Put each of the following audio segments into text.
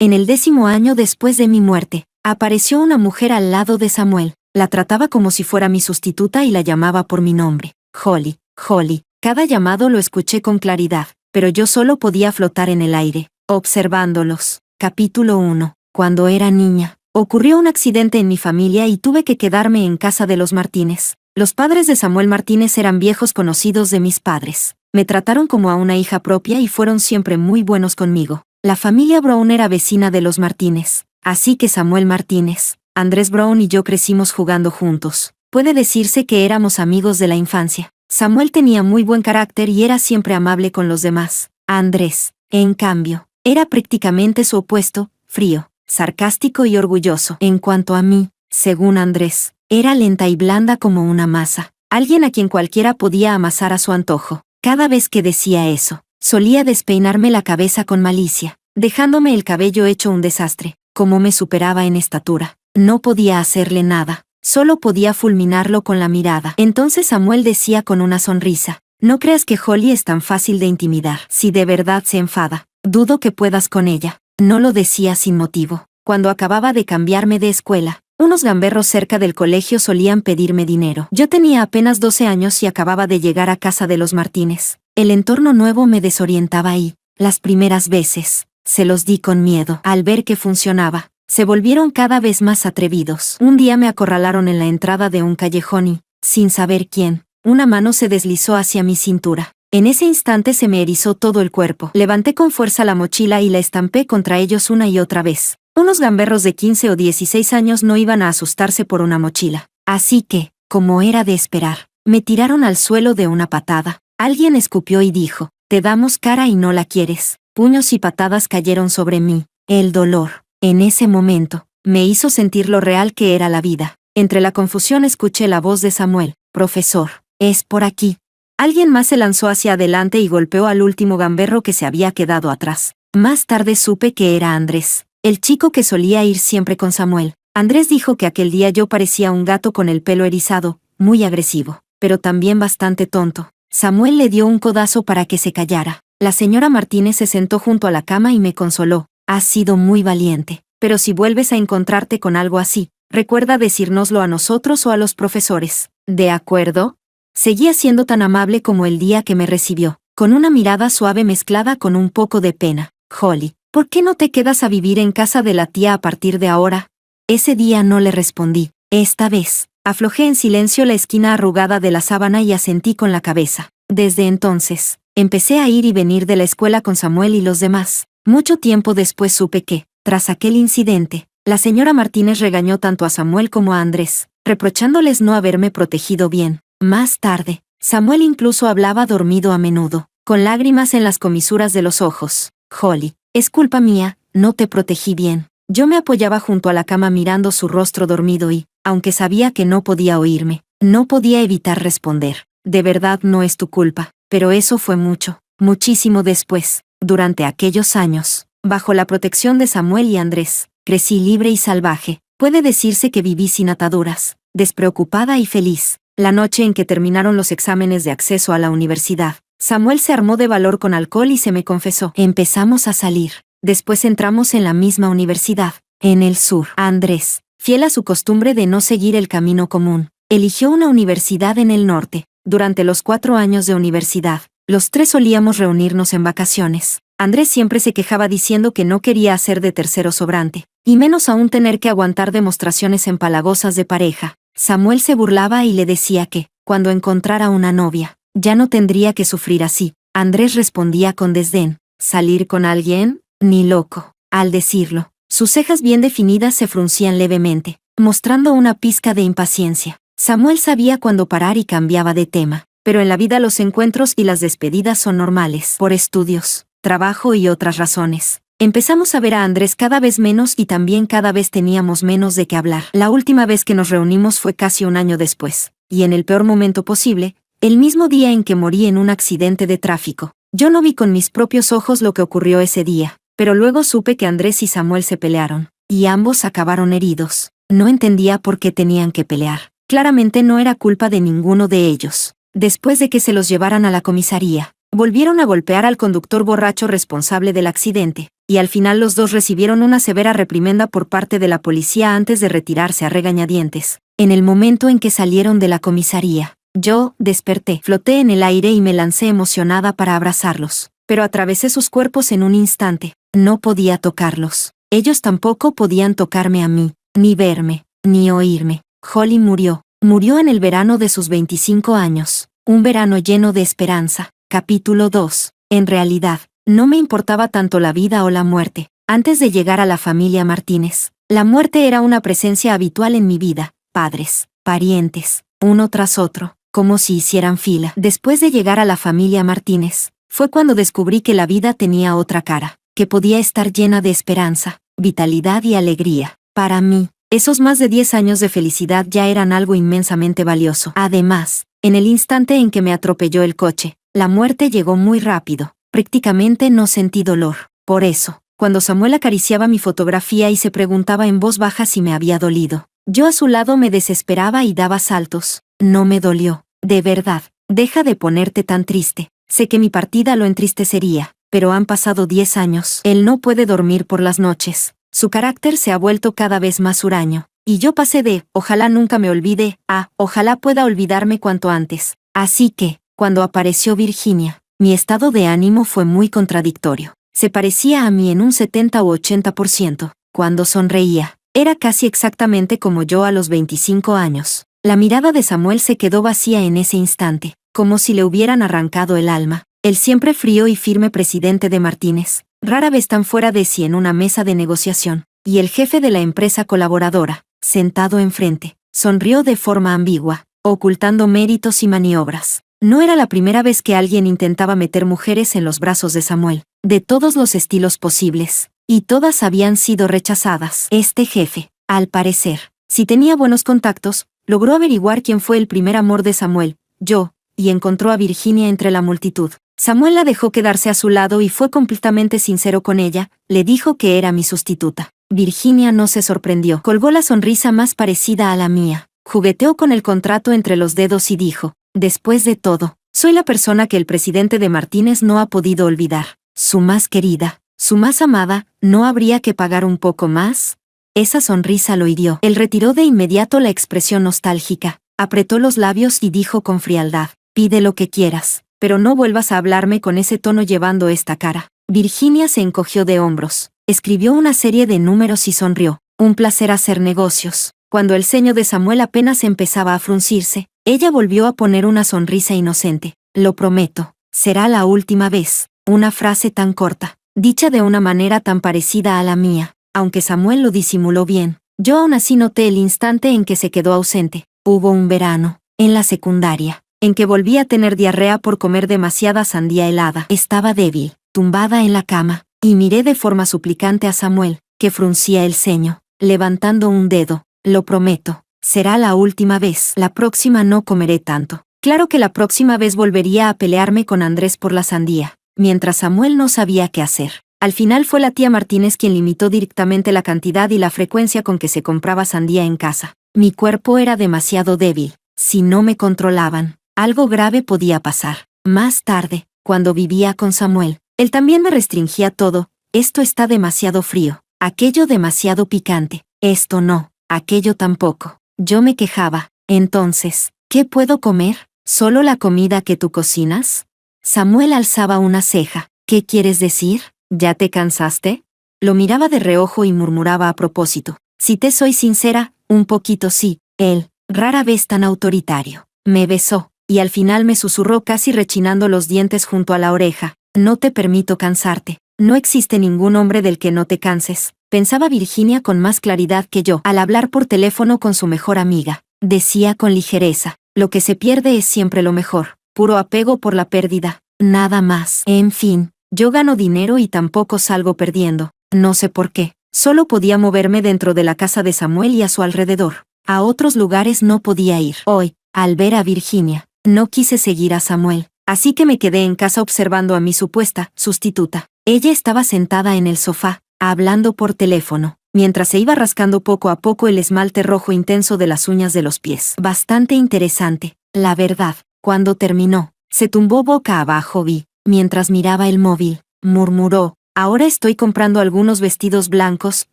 En el 10º año después de mi muerte, apareció una mujer al lado de Samuel. La trataba como si fuera mi sustituta y la llamaba por mi nombre. Holly, Holly. Cada llamado lo escuché con claridad, pero yo solo podía flotar en el aire, observándolos. Capítulo 1. Cuando era niña, ocurrió un accidente en mi familia y tuve que quedarme en casa de los Martínez. Los padres de Samuel Martínez eran viejos conocidos de mis padres. Me trataron como a una hija propia y fueron siempre muy buenos conmigo. La familia Brown era vecina de los Martínez, así que Samuel Martínez, Andrés Brown y yo crecimos jugando juntos. Puede decirse que éramos amigos de la infancia. Samuel tenía muy buen carácter y era siempre amable con los demás. Andrés, en cambio, era prácticamente su opuesto, frío, sarcástico y orgulloso. En cuanto a mí, según Andrés, era lenta y blanda como una masa, alguien a quien cualquiera podía amasar a su antojo. Cada vez que decía eso, solía despeinarme la cabeza con malicia, dejándome el cabello hecho un desastre. Como me superaba en estatura, no podía hacerle nada, solo podía fulminarlo con la mirada. Entonces Samuel decía con una sonrisa: no creas que Holly es tan fácil de intimidar. Si de verdad se enfada, dudo que puedas con ella. No lo decía sin motivo. Cuando acababa de cambiarme de escuela, unos gamberros cerca del colegio solían pedirme dinero. Yo tenía apenas 12 años y acababa de llegar a casa de los Martínez. El entorno nuevo me desorientaba y, las primeras veces, se los di con miedo. Al ver que funcionaba, se volvieron cada vez más atrevidos. Un día me acorralaron en la entrada de un callejón y, sin saber quién, una mano se deslizó hacia mi cintura. En ese instante se me erizó todo el cuerpo. Levanté con fuerza la mochila y la estampé contra ellos una y otra vez. Unos gamberros de 15 o 16 años no iban a asustarse por una mochila. Así que, como era de esperar, me tiraron al suelo de una patada. Alguien escupió y dijo: te damos cara y no la quieres. Puños y patadas cayeron sobre mí. El dolor, en ese momento, me hizo sentir lo real que era la vida. Entre la confusión escuché la voz de Samuel: profesor, es por aquí. Alguien más se lanzó hacia adelante y golpeó al último gamberro que se había quedado atrás. Más tarde supe que era Andrés, el chico que solía ir siempre con Samuel. Andrés dijo que aquel día yo parecía un gato con el pelo erizado, muy agresivo, pero también bastante tonto. Samuel le dio un codazo para que se callara. La señora Martínez se sentó junto a la cama y me consoló: has sido muy valiente, pero si vuelves a encontrarte con algo así, recuerda decírnoslo a nosotros o a los profesores. ¿De acuerdo? Seguía siendo tan amable como el día que me recibió, con una mirada suave mezclada con un poco de pena. Holly, ¿por qué no te quedas a vivir en casa de la tía a partir de ahora? Ese día no le respondí. Esta vez, aflojé en silencio la esquina arrugada de la sábana y asentí con la cabeza. Desde entonces, empecé a ir y venir de la escuela con Samuel y los demás. Mucho tiempo después supe que, tras aquel incidente, la señora Martínez regañó tanto a Samuel como a Andrés, reprochándoles no haberme protegido bien. Más tarde, Samuel incluso hablaba dormido a menudo, con lágrimas en las comisuras de los ojos. Holly, es culpa mía, no te protegí bien. Yo me apoyaba junto a la cama mirando su rostro dormido y, aunque sabía que no podía oírme, no podía evitar responder: de verdad no es tu culpa. Pero eso fue mucho, muchísimo después. Durante aquellos años, bajo la protección de Samuel y Andrés, crecí libre y salvaje. Puede decirse que viví sin ataduras, despreocupada y feliz. La noche en que terminaron los exámenes de acceso a la universidad, Samuel se armó de valor con alcohol y se me confesó. Empezamos a salir. Después entramos en la misma universidad, en el sur. Andrés, fiel a su costumbre de no seguir el camino común, eligió una universidad en el norte. Durante los 4 años de universidad, los 3 solíamos reunirnos en vacaciones. Andrés siempre se quejaba diciendo que no quería hacer de tercero sobrante, y menos aún tener que aguantar demostraciones empalagosas de pareja. Samuel se burlaba y le decía que, cuando encontrara una novia, ya no tendría que sufrir así. Andrés respondía con desdén: ¿salir con alguien? Ni loco. Al decirlo, sus cejas bien definidas se fruncían levemente, mostrando una pizca de impaciencia. Samuel sabía cuándo parar y cambiaba de tema, pero en la vida los encuentros y las despedidas son normales, por estudios, trabajo y otras razones. Empezamos a ver a Andrés cada vez menos y también cada vez teníamos menos de qué hablar. La última vez que nos reunimos fue casi un año después, y en el peor momento posible, el mismo día en que morí en un accidente de tráfico. Yo no vi con mis propios ojos lo que ocurrió ese día, pero luego supe que Andrés y Samuel se pelearon, y ambos acabaron heridos. No entendía por qué tenían que pelear. Claramente no era culpa de ninguno de ellos. Después de que se los llevaran a la comisaría, volvieron a golpear al conductor borracho responsable del accidente. y al final los dos recibieron una severa reprimenda por parte de la policía antes de retirarse a regañadientes. En el momento en que salieron de la comisaría, yo desperté, floté en el aire y me lancé emocionada para abrazarlos, pero atravesé sus cuerpos en un instante. No podía tocarlos. Ellos tampoco podían tocarme a mí, ni verme, ni oírme. Holly murió. Murió en el verano de sus 25 años, un verano lleno de esperanza. Capítulo 2. En realidad, no me importaba tanto la vida o la muerte. Antes de llegar a la familia Martínez, la muerte era una presencia habitual en mi vida. Padres, parientes, uno tras otro, como si hicieran fila. Después de llegar a la familia Martínez, fue cuando descubrí que la vida tenía otra cara, que podía estar llena de esperanza, vitalidad y alegría. Para mí, esos más de 10 años de felicidad ya eran algo inmensamente valioso. Además, en el instante en que me atropelló el coche, la muerte llegó muy rápido. Prácticamente no sentí dolor. Por eso, cuando Samuel acariciaba mi fotografía y se preguntaba en voz baja si me había dolido, yo a su lado me desesperaba y daba saltos. No me dolió. De verdad, deja de ponerte tan triste. Sé que mi partida lo entristecería, pero han pasado 10 años. Él no puede dormir por las noches. Su carácter se ha vuelto cada vez más huraño. Y yo pasé de, ojalá nunca me olvide, a, ojalá pueda olvidarme cuanto antes. Así que, cuando apareció Virginia, mi estado de ánimo fue muy contradictorio. Se parecía a mí en un 70 u 80%. Cuando sonreía, era casi exactamente como yo a los 25 años. La mirada de Samuel se quedó vacía en ese instante, como si le hubieran arrancado el alma. El siempre frío y firme presidente de Martínez, rara vez tan fuera de sí en una mesa de negociación, y el jefe de la empresa colaboradora, sentado enfrente, sonrió de forma ambigua, ocultando méritos y maniobras. No era la primera vez que alguien intentaba meter mujeres en los brazos de Samuel, de todos los estilos posibles, y todas habían sido rechazadas. Este jefe, al parecer, si tenía buenos contactos, logró averiguar quién fue el primer amor de Samuel, yo, y encontró a Virginia entre la multitud. Samuel la dejó quedarse a su lado y fue completamente sincero con ella, le dijo que era mi sustituta. Virginia no se sorprendió, colgó la sonrisa más parecida a la mía, jugueteó con el contrato entre los dedos y dijo, después de todo, soy la persona que el presidente de Martínez no ha podido olvidar. Su más querida, su más amada, ¿no habría que pagar un poco más? Esa sonrisa lo hirió. Él retiró de inmediato la expresión nostálgica, apretó los labios y dijo con frialdad, pide lo que quieras, pero no vuelvas a hablarme con ese tono llevando esta cara. Virginia se encogió de hombros, escribió una serie de números y sonrió. Un placer hacer negocios. Cuando el ceño de Samuel apenas empezaba a fruncirse, ella volvió a poner una sonrisa inocente. Lo prometo, será la última vez. Una frase tan corta, dicha de una manera tan parecida a la mía. Aunque Samuel lo disimuló bien, yo aún así noté el instante en que se quedó ausente. Hubo un verano, en la secundaria, en que volví a tener diarrea por comer demasiada sandía helada. Estaba débil, tumbada en la cama, y miré de forma suplicante a Samuel, que fruncía el ceño, levantando un dedo. Lo prometo, será la última vez. La próxima no comeré tanto. Claro que la próxima vez volvería a pelearme con Andrés por la sandía, mientras Samuel no sabía qué hacer. Al final fue la tía Martínez quien limitó directamente la cantidad y la frecuencia con que se compraba sandía en casa. Mi cuerpo era demasiado débil. Si no me controlaban, algo grave podía pasar. Más tarde, cuando vivía con Samuel, él también me restringía todo. Esto está demasiado frío, aquello demasiado picante, esto no, aquello tampoco. Yo me quejaba. Entonces, ¿qué puedo comer? ¿Solo la comida que tú cocinas? Samuel alzaba una ceja. ¿Qué quieres decir? ¿Ya te cansaste? Lo miraba de reojo y murmuraba a propósito. Si te soy sincera, un poquito sí. Él, rara vez tan autoritario, me besó, y al final me susurró casi rechinando los dientes junto a la oreja. No te permito cansarte. No existe ningún hombre del que no te canses, pensaba Virginia con más claridad que yo al hablar por teléfono con su mejor amiga. Decía con ligereza, lo que se pierde es siempre lo mejor, puro apego por la pérdida, nada más. En fin, yo gano dinero y tampoco salgo perdiendo. No sé por qué. Solo podía moverme dentro de la casa de Samuel y a su alrededor. A otros lugares no podía ir. Hoy, al ver a Virginia, no quise seguir a Samuel, así que me quedé en casa observando a mi supuesta sustituta. Ella estaba sentada en el sofá, hablando por teléfono, mientras se iba rascando poco a poco el esmalte rojo intenso de las uñas de los pies. Bastante interesante, la verdad. Cuando terminó, se tumbó boca abajo y, mientras miraba el móvil, murmuró, Ahora estoy comprando algunos vestidos blancos,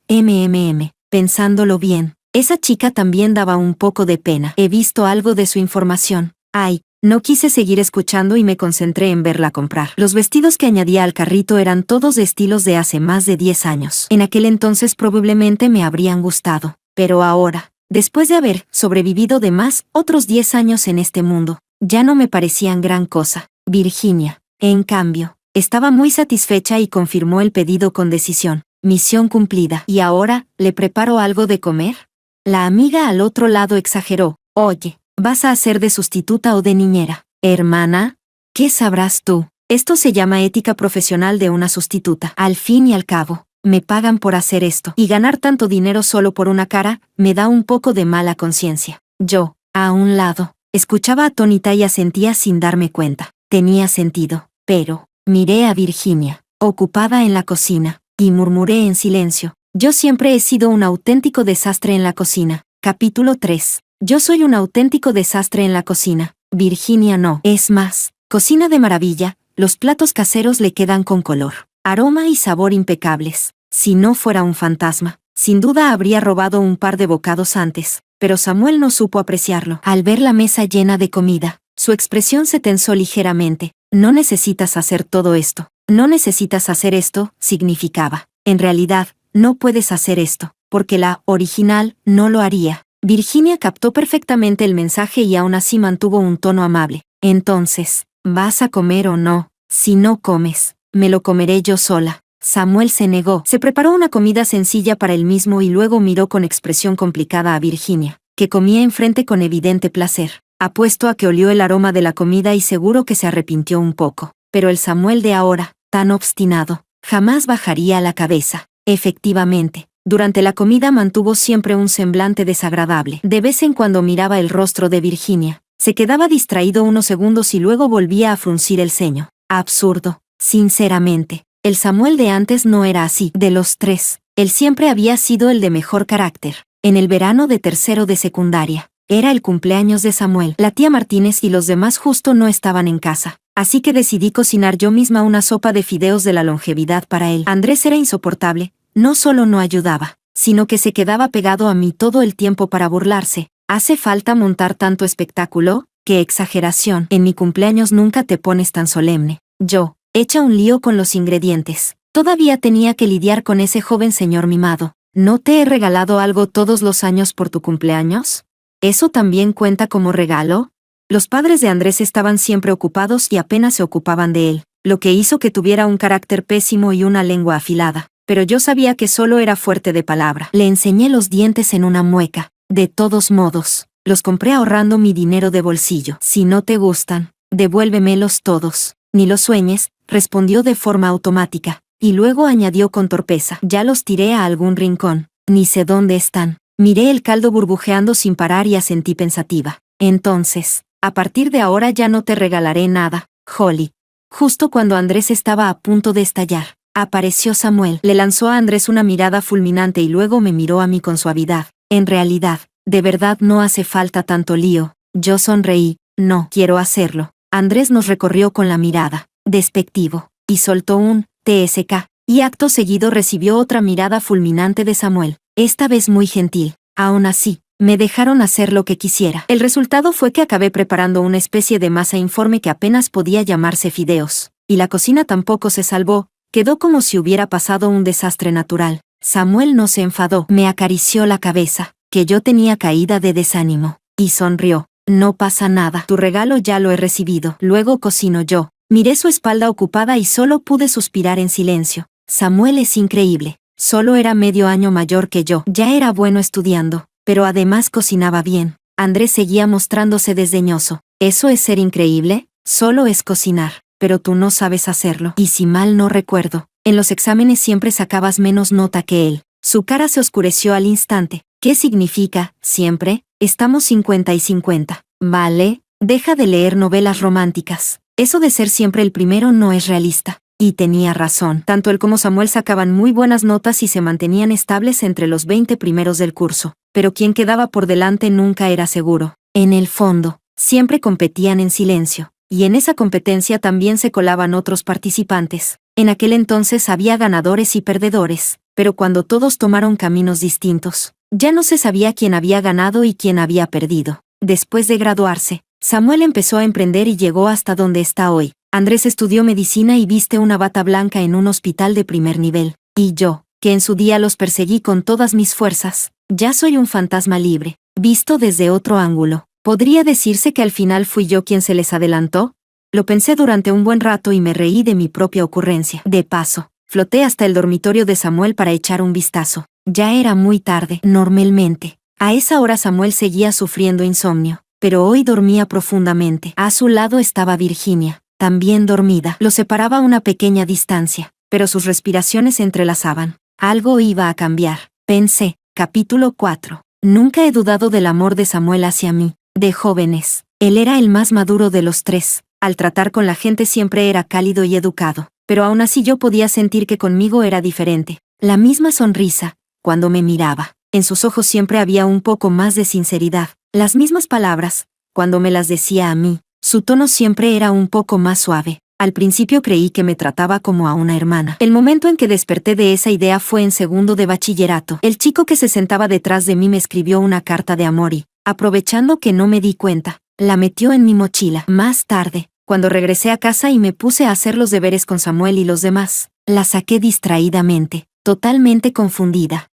pensándolo bien. Esa chica también daba un poco de pena. He visto algo de su información. Ay, no quise seguir escuchando y me concentré en verla comprar. Los vestidos que añadía al carrito eran todos de estilos de hace más de 10 años. En aquel entonces probablemente me habrían gustado. Pero ahora, después de haber sobrevivido de más otros 10 años en este mundo, ya no me parecían gran cosa. Virginia, en cambio, estaba muy satisfecha y confirmó el pedido con decisión. Misión cumplida. ¿Y ahora, le preparo algo de comer? La amiga al otro lado exageró. Oye, ¿vas a hacer de sustituta o de niñera? Hermana, ¿qué sabrás tú? Esto se llama ética profesional de una sustituta. Al fin y al cabo, me pagan por hacer esto. Y ganar tanto dinero solo por una cara, me da un poco de mala conciencia. Yo, a un lado, escuchaba atónita y asentía sin darme cuenta. Tenía sentido. Pero, miré a Virginia, ocupada en la cocina, y murmuré en silencio. Yo siempre he sido un auténtico desastre en la cocina. Capítulo 3. Yo soy un auténtico desastre en la cocina. Virginia no. Es más, cocina de maravilla, los platos caseros le quedan con color, aroma y sabor impecables. Si no fuera un fantasma, sin duda habría robado un par de bocados antes, pero Samuel no supo apreciarlo. Al ver la mesa llena de comida, su expresión se tensó ligeramente. No necesitas hacer todo esto. No necesitas hacer esto, significaba. En realidad, no puedes hacer esto, porque la original no lo haría. Virginia captó perfectamente el mensaje y aún así mantuvo un tono amable. Entonces, ¿vas a comer o no? Si no comes, me lo comeré yo sola. Samuel se negó. Se preparó una comida sencilla para él mismo y luego miró con expresión complicada a Virginia, que comía enfrente con evidente placer. Apuesto a que olió el aroma de la comida y seguro que se arrepintió un poco. Pero el Samuel de ahora, tan obstinado, jamás bajaría la cabeza. Efectivamente, durante la comida mantuvo siempre un semblante desagradable. De vez en cuando miraba el rostro de Virginia. Se quedaba distraído unos segundos y luego volvía a fruncir el ceño. Absurdo. Sinceramente, el Samuel de antes no era así. De los tres, él siempre había sido el de mejor carácter. En el verano de tercero de secundaria, era el cumpleaños de Samuel. La tía Martínez y los demás justo no estaban en casa. Así que decidí cocinar yo misma una sopa de fideos de la longevidad para él. Andrés era insoportable. No solo no ayudaba, sino que se quedaba pegado a mí todo el tiempo para burlarse. ¿Hace falta montar tanto espectáculo? ¡Qué exageración! En mi cumpleaños nunca te pones tan solemne. Yo, hecha un lío con los ingredientes. Todavía tenía que lidiar con ese joven señor mimado. ¿No te he regalado algo todos los años por tu cumpleaños? ¿Eso también cuenta como regalo? Los padres de Andrés estaban siempre ocupados y apenas se ocupaban de él, lo que hizo que tuviera un carácter pésimo y una lengua afilada. Pero yo sabía que solo era fuerte de palabra. Le enseñé los dientes en una mueca. De todos modos, los compré ahorrando mi dinero de bolsillo. Si no te gustan, devuélvemelos todos. Ni los sueñes, respondió de forma automática, y luego añadió con torpeza. Ya los tiré a algún rincón. Ni sé dónde están. Miré el caldo burbujeando sin parar y asentí pensativa. Entonces, a partir de ahora ya no te regalaré nada, Holly. Justo cuando Andrés estaba a punto de estallar, apareció Samuel. Le lanzó a Andrés una mirada fulminante y luego me miró a mí con suavidad. En realidad, de verdad no hace falta tanto lío. Yo sonreí. No quiero hacerlo. Andrés nos recorrió con la mirada, despectivo, y soltó un TSK, y acto seguido recibió otra mirada fulminante de Samuel, esta vez muy gentil. Aún así, me dejaron hacer lo que quisiera. El resultado fue que acabé preparando una especie de masa informe que apenas podía llamarse fideos. Y la cocina tampoco se salvó. Quedó como si hubiera pasado un desastre natural. Samuel no se enfadó. Me acarició la cabeza, que yo tenía caída de desánimo, y sonrió. No pasa nada. Tu regalo ya lo he recibido. Luego cocino yo. Miré su espalda ocupada y solo pude suspirar en silencio. Samuel es increíble. Solo era medio año mayor que yo. Ya era bueno estudiando, pero además cocinaba bien. Andrés seguía mostrándose desdeñoso. ¿Eso es ser increíble? Solo es cocinar. Pero tú no sabes hacerlo. Y si mal no recuerdo, en los exámenes siempre sacabas menos nota que él. Su cara se oscureció al instante. ¿Qué significa, siempre? Estamos 50 y 50. Vale, deja de leer novelas románticas. Eso de ser siempre el primero no es realista. Y tenía razón. Tanto él como Samuel sacaban muy buenas notas y se mantenían estables entre los 20 primeros del curso. Pero quien quedaba por delante nunca era seguro. En el fondo, siempre competían en silencio. Y en esa competencia también se colaban otros participantes. En aquel entonces había ganadores y perdedores, pero cuando todos tomaron caminos distintos, ya no se sabía quién había ganado y quién había perdido. Después de graduarse, Samuel empezó a emprender y llegó hasta donde está hoy. Andrés estudió medicina y viste una bata blanca en un hospital de primer nivel. Y yo, que en su día los perseguí con todas mis fuerzas, ya soy un fantasma libre, visto desde otro ángulo. ¿Podría decirse que al final fui yo quien se les adelantó? Lo pensé durante un buen rato y me reí de mi propia ocurrencia. De paso, floté hasta el dormitorio de Samuel para echar un vistazo. Ya era muy tarde, normalmente. A esa hora Samuel seguía sufriendo insomnio, pero hoy dormía profundamente. A su lado estaba Virginia, también dormida. Lo separaba una pequeña distancia, pero sus respiraciones se entrelazaban. Algo iba a cambiar, pensé. Capítulo 4. Nunca he dudado del amor de Samuel hacia mí. De jóvenes, él era el más maduro de los tres. Al tratar con la gente siempre era cálido y educado, pero aún así yo podía sentir que conmigo era diferente. La misma sonrisa, cuando me miraba. En sus ojos siempre había un poco más de sinceridad. Las mismas palabras, cuando me las decía a mí, su tono siempre era un poco más suave. Al principio creí que me trataba como a una hermana. El momento en que desperté de esa idea fue en segundo de bachillerato. El chico que se sentaba detrás de mí me escribió una carta de amor y, aprovechando que no me di cuenta, la metió en mi mochila. Más tarde, cuando regresé a casa y me puse a hacer los deberes con Samuel y los demás, la saqué distraídamente, totalmente confundida.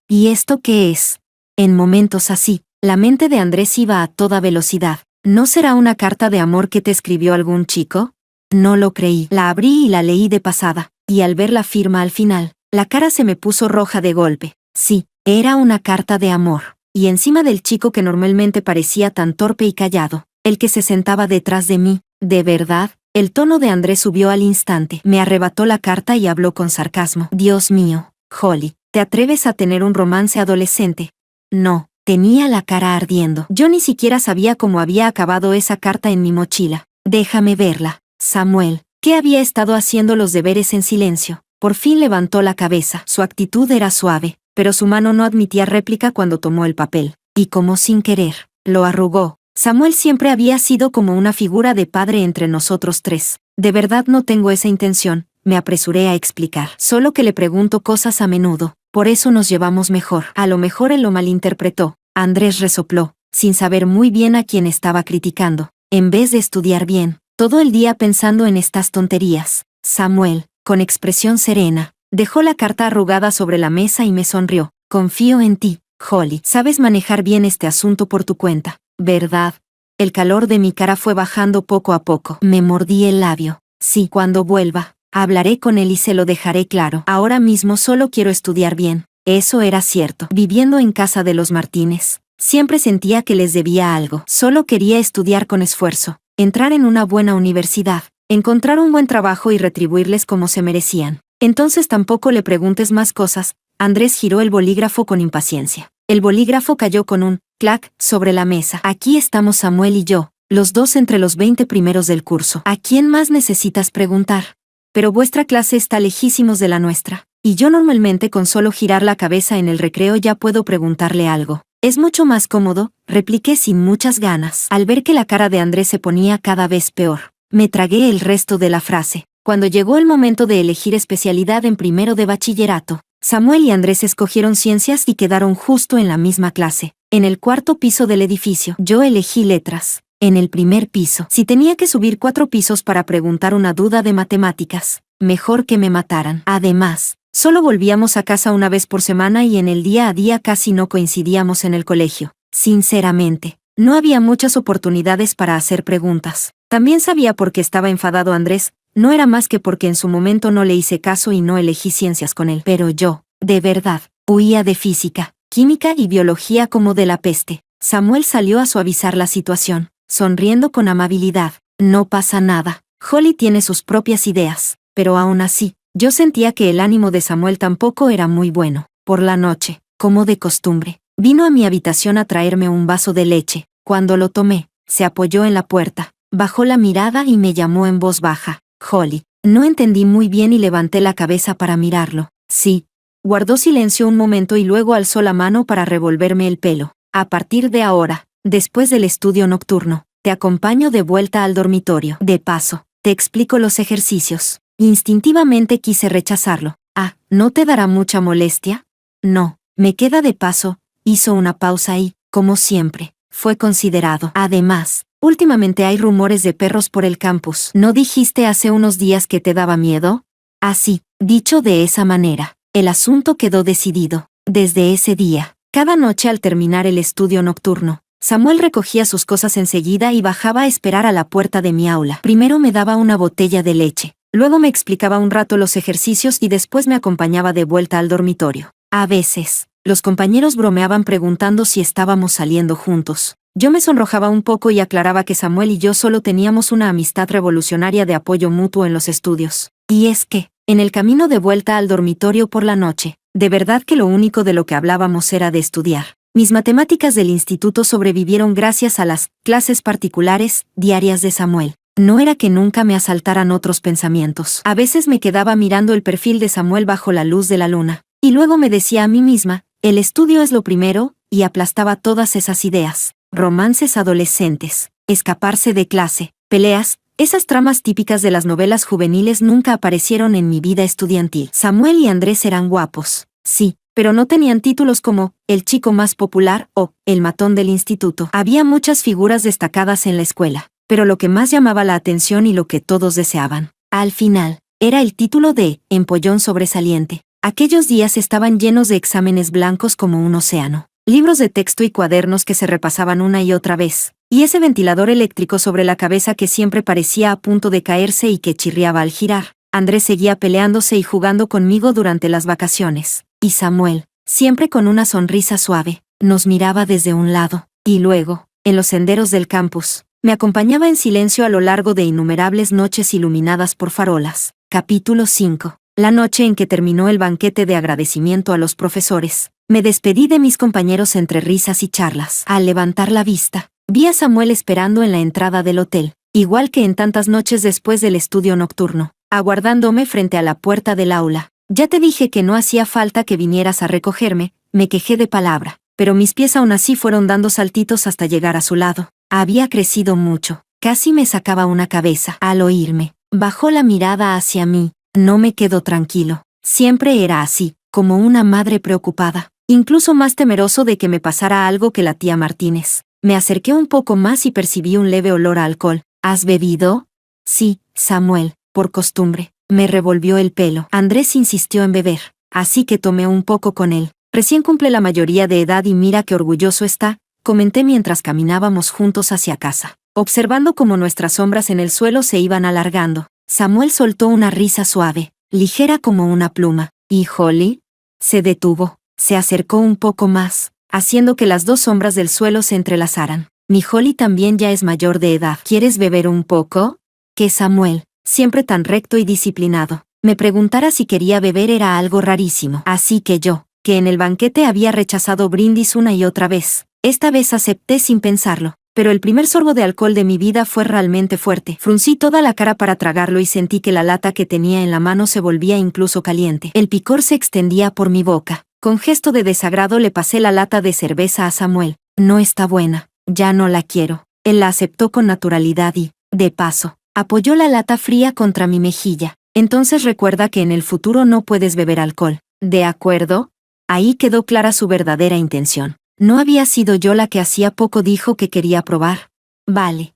¿Y esto qué es? En momentos así, la mente de Andrés iba a toda velocidad. ¿No será una carta de amor que te escribió algún chico? No lo creí. La abrí y la leí de pasada, y al ver la firma al final, la cara se me puso roja de golpe. Sí, era una carta de amor. Y encima del chico que normalmente parecía tan torpe y callado, el que se sentaba detrás de mí. ¿De verdad? El tono de Andrés subió al instante. Me arrebató la carta y habló con sarcasmo. Dios mío, Holly, ¿te atreves a tener un romance adolescente? No, tenía la cara ardiendo. Yo ni siquiera sabía cómo había acabado esa carta en mi mochila. Déjame verla. Samuel, que había estado haciendo los deberes en silencio, por fin levantó la cabeza. Su actitud era suave, pero su mano no admitía réplica cuando tomó el papel. Y como sin querer, lo arrugó. Samuel siempre había sido como una figura de padre entre nosotros tres. De verdad no tengo esa intención, me apresuré a explicar. Solo que le pregunto cosas a menudo, por eso nos llevamos mejor. A lo mejor él lo malinterpretó. Andrés resopló, sin saber muy bien a quién estaba criticando. En vez de estudiar bien, todo el día pensando en estas tonterías. Samuel, con expresión serena, dejó la carta arrugada sobre la mesa y me sonrió. Confío en ti, Holly. Sabes manejar bien este asunto por tu cuenta, ¿verdad? El calor de mi cara fue bajando poco a poco. Me mordí el labio. Sí, cuando vuelva, hablaré con él y se lo dejaré claro. Ahora mismo solo quiero estudiar bien. Eso era cierto. Viviendo en casa de los Martínez, siempre sentía que les debía algo. Solo quería estudiar con esfuerzo, entrar en una buena universidad, encontrar un buen trabajo y retribuirles como se merecían. Entonces tampoco le preguntes más cosas. Andrés giró el bolígrafo con impaciencia. El bolígrafo cayó con un clac sobre la mesa. Aquí estamos Samuel y yo, los dos entre los 20 primeros del curso. ¿A quién más necesitas preguntar? Pero vuestra clase está lejísimos de la nuestra, y yo normalmente con solo girar la cabeza en el recreo ya puedo preguntarle algo. Es mucho más cómodo, repliqué sin muchas ganas. Al ver que la cara de Andrés se ponía cada vez peor, me tragué el resto de la frase. Cuando llegó el momento de elegir especialidad en primero de bachillerato, Samuel y Andrés escogieron ciencias y quedaron justo en la misma clase. En el cuarto piso del edificio, yo elegí letras. En el primer piso, si tenía que subir 4 pisos para preguntar una duda de matemáticas, mejor que me mataran. Además, solo volvíamos a casa una vez por semana y en el día a día casi no coincidíamos en el colegio. Sinceramente, no había muchas oportunidades para hacer preguntas. También sabía por qué estaba enfadado Andrés. No era más que porque en su momento no le hice caso y no elegí ciencias con él. Pero yo, de verdad, huía de física, química y biología como de la peste. Samuel salió a suavizar la situación, sonriendo con amabilidad. No pasa nada. Holly tiene sus propias ideas. Pero aún así, yo sentía que el ánimo de Samuel tampoco era muy bueno. Por la noche, como de costumbre, vino a mi habitación a traerme un vaso de leche. Cuando lo tomé, se apoyó en la puerta, bajó la mirada y me llamó en voz baja. Holly. No entendí muy bien y levanté la cabeza para mirarlo. Sí. Guardó silencio un momento y luego alzó la mano para revolverme el pelo. A partir de ahora, después del estudio nocturno, te acompaño de vuelta al dormitorio. De paso, te explico los ejercicios. Instintivamente quise rechazarlo. Ah, ¿no te dará mucha molestia? No, me queda de paso. Hizo una pausa y, como siempre, fue considerado. Además, últimamente hay rumores de perros por el campus. ¿No dijiste hace unos días que te daba miedo? Así, dicho de esa manera, el asunto quedó decidido. Desde ese día, cada noche al terminar el estudio nocturno, Samuel recogía sus cosas enseguida y bajaba a esperar a la puerta de mi aula. Primero me daba una botella de leche, luego me explicaba un rato los ejercicios y después me acompañaba de vuelta al dormitorio. A veces, los compañeros bromeaban preguntando si estábamos saliendo juntos. Yo me sonrojaba un poco y aclaraba que Samuel y yo solo teníamos una amistad revolucionaria de apoyo mutuo en los estudios. Y es que, en el camino de vuelta al dormitorio por la noche, de verdad que lo único de lo que hablábamos era de estudiar. Mis matemáticas del instituto sobrevivieron gracias a las clases particulares, diarias de Samuel. No era que nunca me asaltaran otros pensamientos. A veces me quedaba mirando el perfil de Samuel bajo la luz de la luna, y luego me decía a mí misma, el estudio es lo primero, y aplastaba todas esas ideas. Romances adolescentes, escaparse de clase, peleas, esas tramas típicas de las novelas juveniles nunca aparecieron en mi vida estudiantil. Samuel y Andrés eran guapos, sí, pero no tenían títulos como el chico más popular o el matón del instituto. Había muchas figuras destacadas en la escuela, pero lo que más llamaba la atención y lo que todos deseaban, al final, era el título de empollón sobresaliente. Aquellos días estaban llenos de exámenes blancos como un océano, libros de texto y cuadernos que se repasaban una y otra vez, y ese ventilador eléctrico sobre la cabeza que siempre parecía a punto de caerse y que chirriaba al girar. Andrés seguía peleándose y jugando conmigo durante las vacaciones. Y Samuel, siempre con una sonrisa suave, nos miraba desde un lado, y luego, en los senderos del campus, me acompañaba en silencio a lo largo de innumerables noches iluminadas por farolas. Capítulo 5. La noche en que terminó el banquete de agradecimiento a los profesores, me despedí de mis compañeros entre risas y charlas. Al levantar la vista, vi a Samuel esperando en la entrada del hotel, igual que en tantas noches después del estudio nocturno, aguardándome frente a la puerta del aula. Ya te dije que no hacía falta que vinieras a recogerme, me quejé de palabra, pero mis pies aún así fueron dando saltitos hasta llegar a su lado. Había crecido mucho, casi me sacaba una cabeza. Al oírme, bajó la mirada hacia mí. No me quedó tranquilo. Siempre era así, como una madre preocupada, incluso más temeroso de que me pasara algo que la tía Martínez. Me acerqué un poco más y percibí un leve olor a alcohol. ¿Has bebido? Sí, Samuel, por costumbre. Me revolvió el pelo. Andrés insistió en beber, así que tomé un poco con él. Recién cumple la mayoría de edad y mira qué orgulloso está, comenté mientras caminábamos juntos hacia casa, observando cómo nuestras sombras en el suelo se iban alargando. Samuel soltó una risa suave, ligera como una pluma. ¿Y Holly? Se detuvo, se acercó un poco más, haciendo que las dos sombras del suelo se entrelazaran. Mi Holly también ya es mayor de edad. ¿Quieres beber un poco? Que Samuel, siempre tan recto y disciplinado, me preguntara si quería beber era algo rarísimo. Así que yo, que en el banquete había rechazado brindis una y otra vez, esta vez acepté sin pensarlo. Pero el primer sorbo de alcohol de mi vida fue realmente fuerte. Fruncí toda la cara para tragarlo y sentí que la lata que tenía en la mano se volvía incluso caliente. El picor se extendía por mi boca. Con gesto de desagrado le pasé la lata de cerveza a Samuel. No está buena. Ya no la quiero. Él la aceptó con naturalidad y, de paso, apoyó la lata fría contra mi mejilla. Entonces recuerda que en el futuro no puedes beber alcohol. ¿De acuerdo? Ahí quedó clara su verdadera intención. No había sido yo la que hacía poco dijo que quería probar. Vale,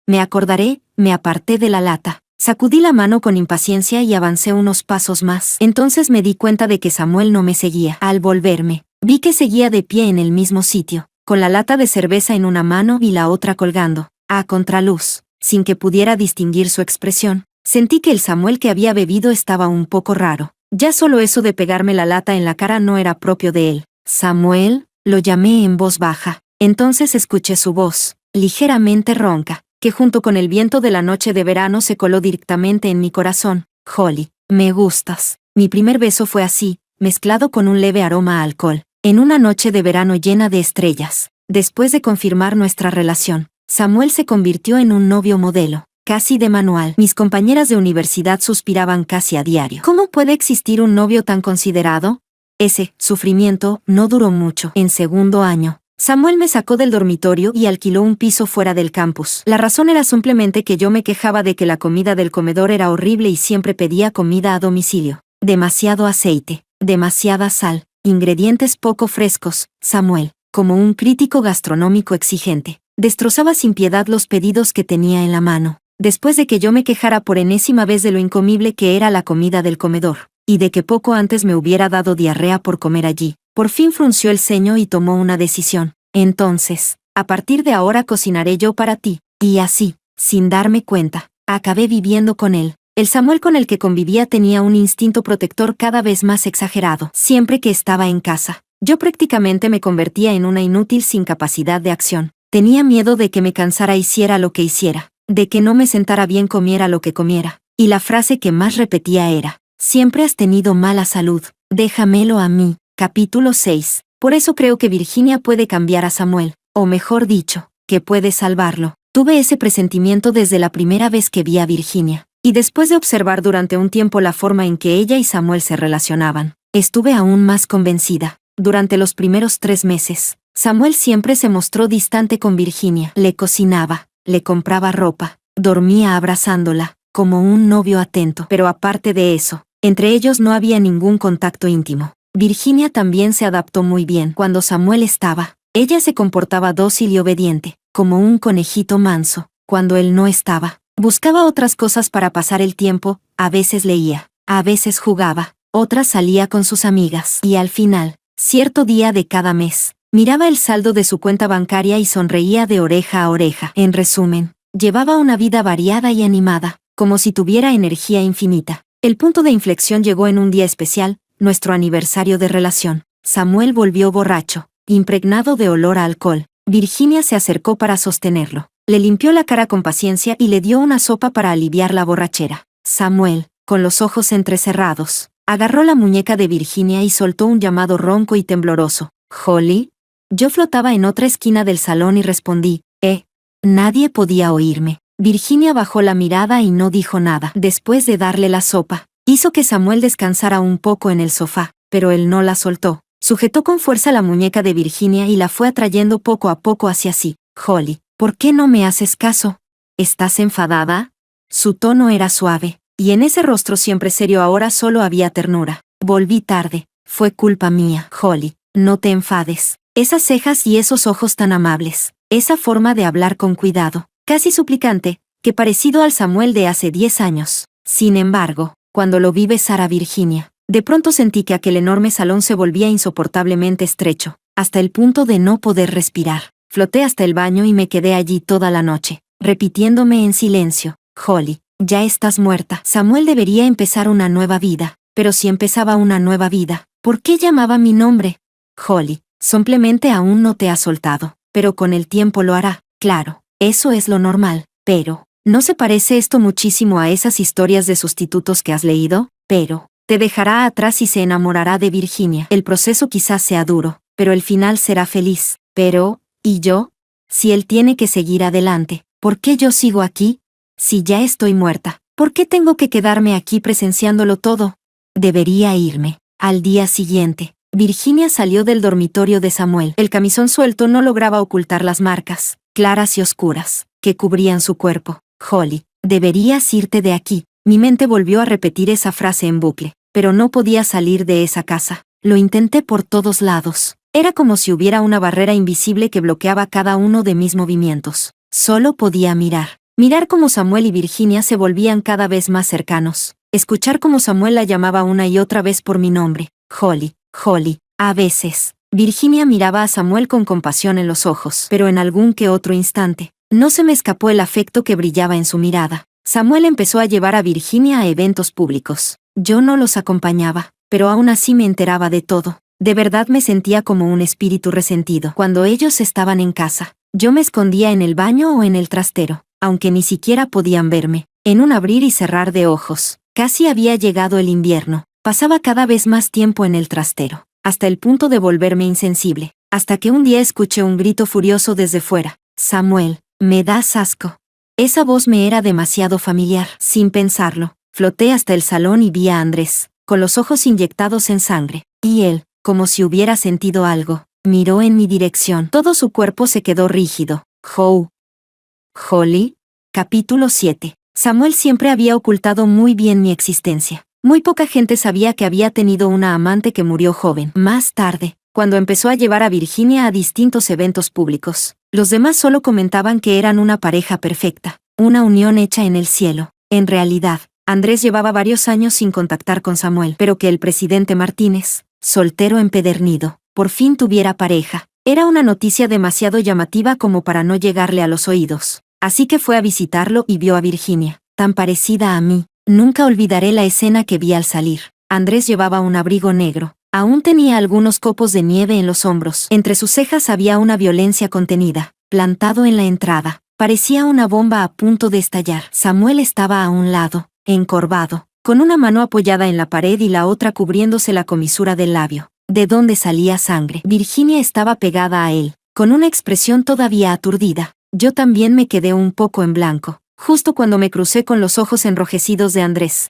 me acordaré, me aparté de la lata. Sacudí la mano con impaciencia y avancé unos pasos más. Entonces me di cuenta de que Samuel no me seguía. Al volverme, vi que seguía de pie en el mismo sitio, con la lata de cerveza en una mano y la otra colgando, a contraluz, sin que pudiera distinguir su expresión. Sentí que el Samuel que había bebido estaba un poco raro. Ya solo eso de pegarme la lata en la cara no era propio de él. Samuel, lo llamé en voz baja. Entonces escuché su voz, ligeramente ronca, que junto con el viento de la noche de verano se coló directamente en mi corazón. Holly, me gustas. Mi primer beso fue así, mezclado con un leve aroma a alcohol, en una noche de verano llena de estrellas. Después de confirmar nuestra relación, Samuel se convirtió en un novio modelo, casi de manual. Mis compañeras de universidad suspiraban casi a diario. ¿Cómo puede existir un novio tan considerado? Ese sufrimiento no duró mucho. En segundo año, Samuel me sacó del dormitorio y alquiló un piso fuera del campus. La razón era simplemente que yo me quejaba de que la comida del comedor era horrible y siempre pedía comida a domicilio. Demasiado aceite, demasiada sal, ingredientes poco frescos. Samuel, como un crítico gastronómico exigente, destrozaba sin piedad los pedidos que tenía en la mano. Después de que yo me quejara por enésima vez de lo incomible que era la comida del comedor, y de que poco antes me hubiera dado diarrea por comer allí, por fin frunció el ceño y tomó una decisión. Entonces, a partir de ahora cocinaré yo para ti. Y así, sin darme cuenta, acabé viviendo con él. El Samuel con el que convivía tenía un instinto protector cada vez más exagerado. Siempre que estaba en casa, yo prácticamente me convertía en una inútil sin capacidad de acción. Tenía miedo de que me cansara hiciera lo que hiciera, de que no me sentara bien comiera lo que comiera. Y la frase que más repetía era: siempre has tenido mala salud, déjamelo a mí. Capítulo 6. Por eso creo que Virginia puede cambiar a Samuel, o mejor dicho, que puede salvarlo. Tuve ese presentimiento desde la primera vez que vi a Virginia, y después de observar durante un tiempo la forma en que ella y Samuel se relacionaban, estuve aún más convencida. Durante los primeros 3 meses, Samuel siempre se mostró distante con Virginia. Le cocinaba, le compraba ropa, dormía abrazándola, como un novio atento. Pero aparte de eso, entre ellos no había ningún contacto íntimo. Virginia también se adaptó muy bien. Cuando Samuel estaba, ella se comportaba dócil y obediente, como un conejito manso. Cuando él no estaba, buscaba otras cosas para pasar el tiempo, a veces leía, a veces jugaba, otras salía con sus amigas. Y al final, cierto día de cada mes, miraba el saldo de su cuenta bancaria y sonreía de oreja a oreja. En resumen, llevaba una vida variada y animada, como si tuviera energía infinita. El punto de inflexión llegó en un día especial, nuestro aniversario de relación. Samuel volvió borracho, impregnado de olor a alcohol. Virginia se acercó para sostenerlo. Le limpió la cara con paciencia y le dio una sopa para aliviar la borrachera. Samuel, con los ojos entrecerrados, agarró la muñeca de Virginia y soltó un llamado ronco y tembloroso. «¿Holly?» Yo flotaba en otra esquina del salón y respondí, Nadie podía oírme. Virginia bajó la mirada y no dijo nada. Después de darle la sopa, hizo que Samuel descansara un poco en el sofá, pero él no la soltó. Sujetó con fuerza la muñeca de Virginia y la fue atrayendo poco a poco hacia sí. «Holly, ¿por qué no me haces caso? ¿Estás enfadada?» Su tono era suave, y en ese rostro siempre serio ahora solo había ternura. «Volví tarde. Fue culpa mía. Holly, no te enfades. Esas cejas y esos ojos tan amables, esa forma de hablar con cuidado, casi suplicante, que parecido al Samuel de hace 10 años. Sin embargo, cuando lo vi besar a Virginia, de pronto sentí que aquel enorme salón se volvía insoportablemente estrecho, hasta el punto de no poder respirar. Floté hasta el baño y me quedé allí toda la noche, repitiéndome en silencio: «Holly, ya estás muerta». Samuel debería empezar una nueva vida, pero si empezaba una nueva vida, ¿por qué llamaba mi nombre? «Holly, simplemente aún no te ha soltado, pero con el tiempo lo hará». Claro, eso es lo normal, pero ¿no se parece esto muchísimo a esas historias de sustitutos que has leído? Pero te dejará atrás y se enamorará de Virginia. El proceso quizás sea duro, pero el final será feliz. Pero, ¿y yo? Si él tiene que seguir adelante, ¿por qué yo sigo aquí? Si ya estoy muerta, ¿por qué tengo que quedarme aquí presenciándolo todo? Debería irme. Al día siguiente, Virginia salió del dormitorio de Samuel. El camisón suelto no lograba ocultar las marcas, claras y oscuras, que cubrían su cuerpo. «Holly, deberías irte de aquí». Mi mente volvió a repetir esa frase en bucle, pero no podía salir de esa casa. Lo intenté por todos lados. Era como si hubiera una barrera invisible que bloqueaba cada uno de mis movimientos. Solo podía mirar. Mirar cómo Samuel y Virginia se volvían cada vez más cercanos. Escuchar cómo Samuel la llamaba una y otra vez por mi nombre. «Holly, Holly». A veces, Virginia miraba a Samuel con compasión en los ojos, pero en algún que otro instante, no se me escapó el afecto que brillaba en su mirada. Samuel empezó a llevar a Virginia a eventos públicos. Yo no los acompañaba, pero aún así me enteraba de todo. De verdad me sentía como un espíritu resentido. Cuando ellos estaban en casa, yo me escondía en el baño o en el trastero, aunque ni siquiera podían verme. En un abrir y cerrar de ojos, casi había llegado el invierno. Pasaba cada vez más tiempo en el trastero, hasta el punto de volverme insensible, hasta que un día escuché un grito furioso desde fuera. «Samuel, me das asco». Esa voz me era demasiado familiar. Sin pensarlo, floté hasta el salón y vi a Andrés, con los ojos inyectados en sangre, y él, como si hubiera sentido algo, Miró en mi dirección. Todo su cuerpo se quedó rígido. Holly. Capítulo 7. Samuel siempre había ocultado muy bien mi existencia. Muy poca gente sabía que había tenido una amante que murió joven. Más tarde, cuando empezó a llevar a Virginia a distintos eventos públicos, los demás solo comentaban que eran una pareja perfecta, una unión hecha en el cielo. En realidad, Andrés llevaba varios años sin contactar con Samuel, pero que el presidente Martínez, soltero empedernido, por fin tuviera pareja, era una noticia demasiado llamativa como para no llegarle a los oídos. Así que fue a visitarlo y vio a Virginia, tan parecida a mí. Nunca olvidaré la escena que vi al salir. Andrés llevaba un abrigo negro. Aún tenía algunos copos de nieve en los hombros. Entre sus cejas había una violencia contenida. Plantado en la entrada, parecía una bomba a punto de estallar. Samuel estaba a un lado, encorvado, con una mano apoyada en la pared y la otra cubriéndose la comisura del labio, de donde salía sangre. Virginia estaba pegada a él, con una expresión todavía aturdida. Yo también me quedé un poco en blanco, justo cuando me crucé con los ojos enrojecidos de Andrés.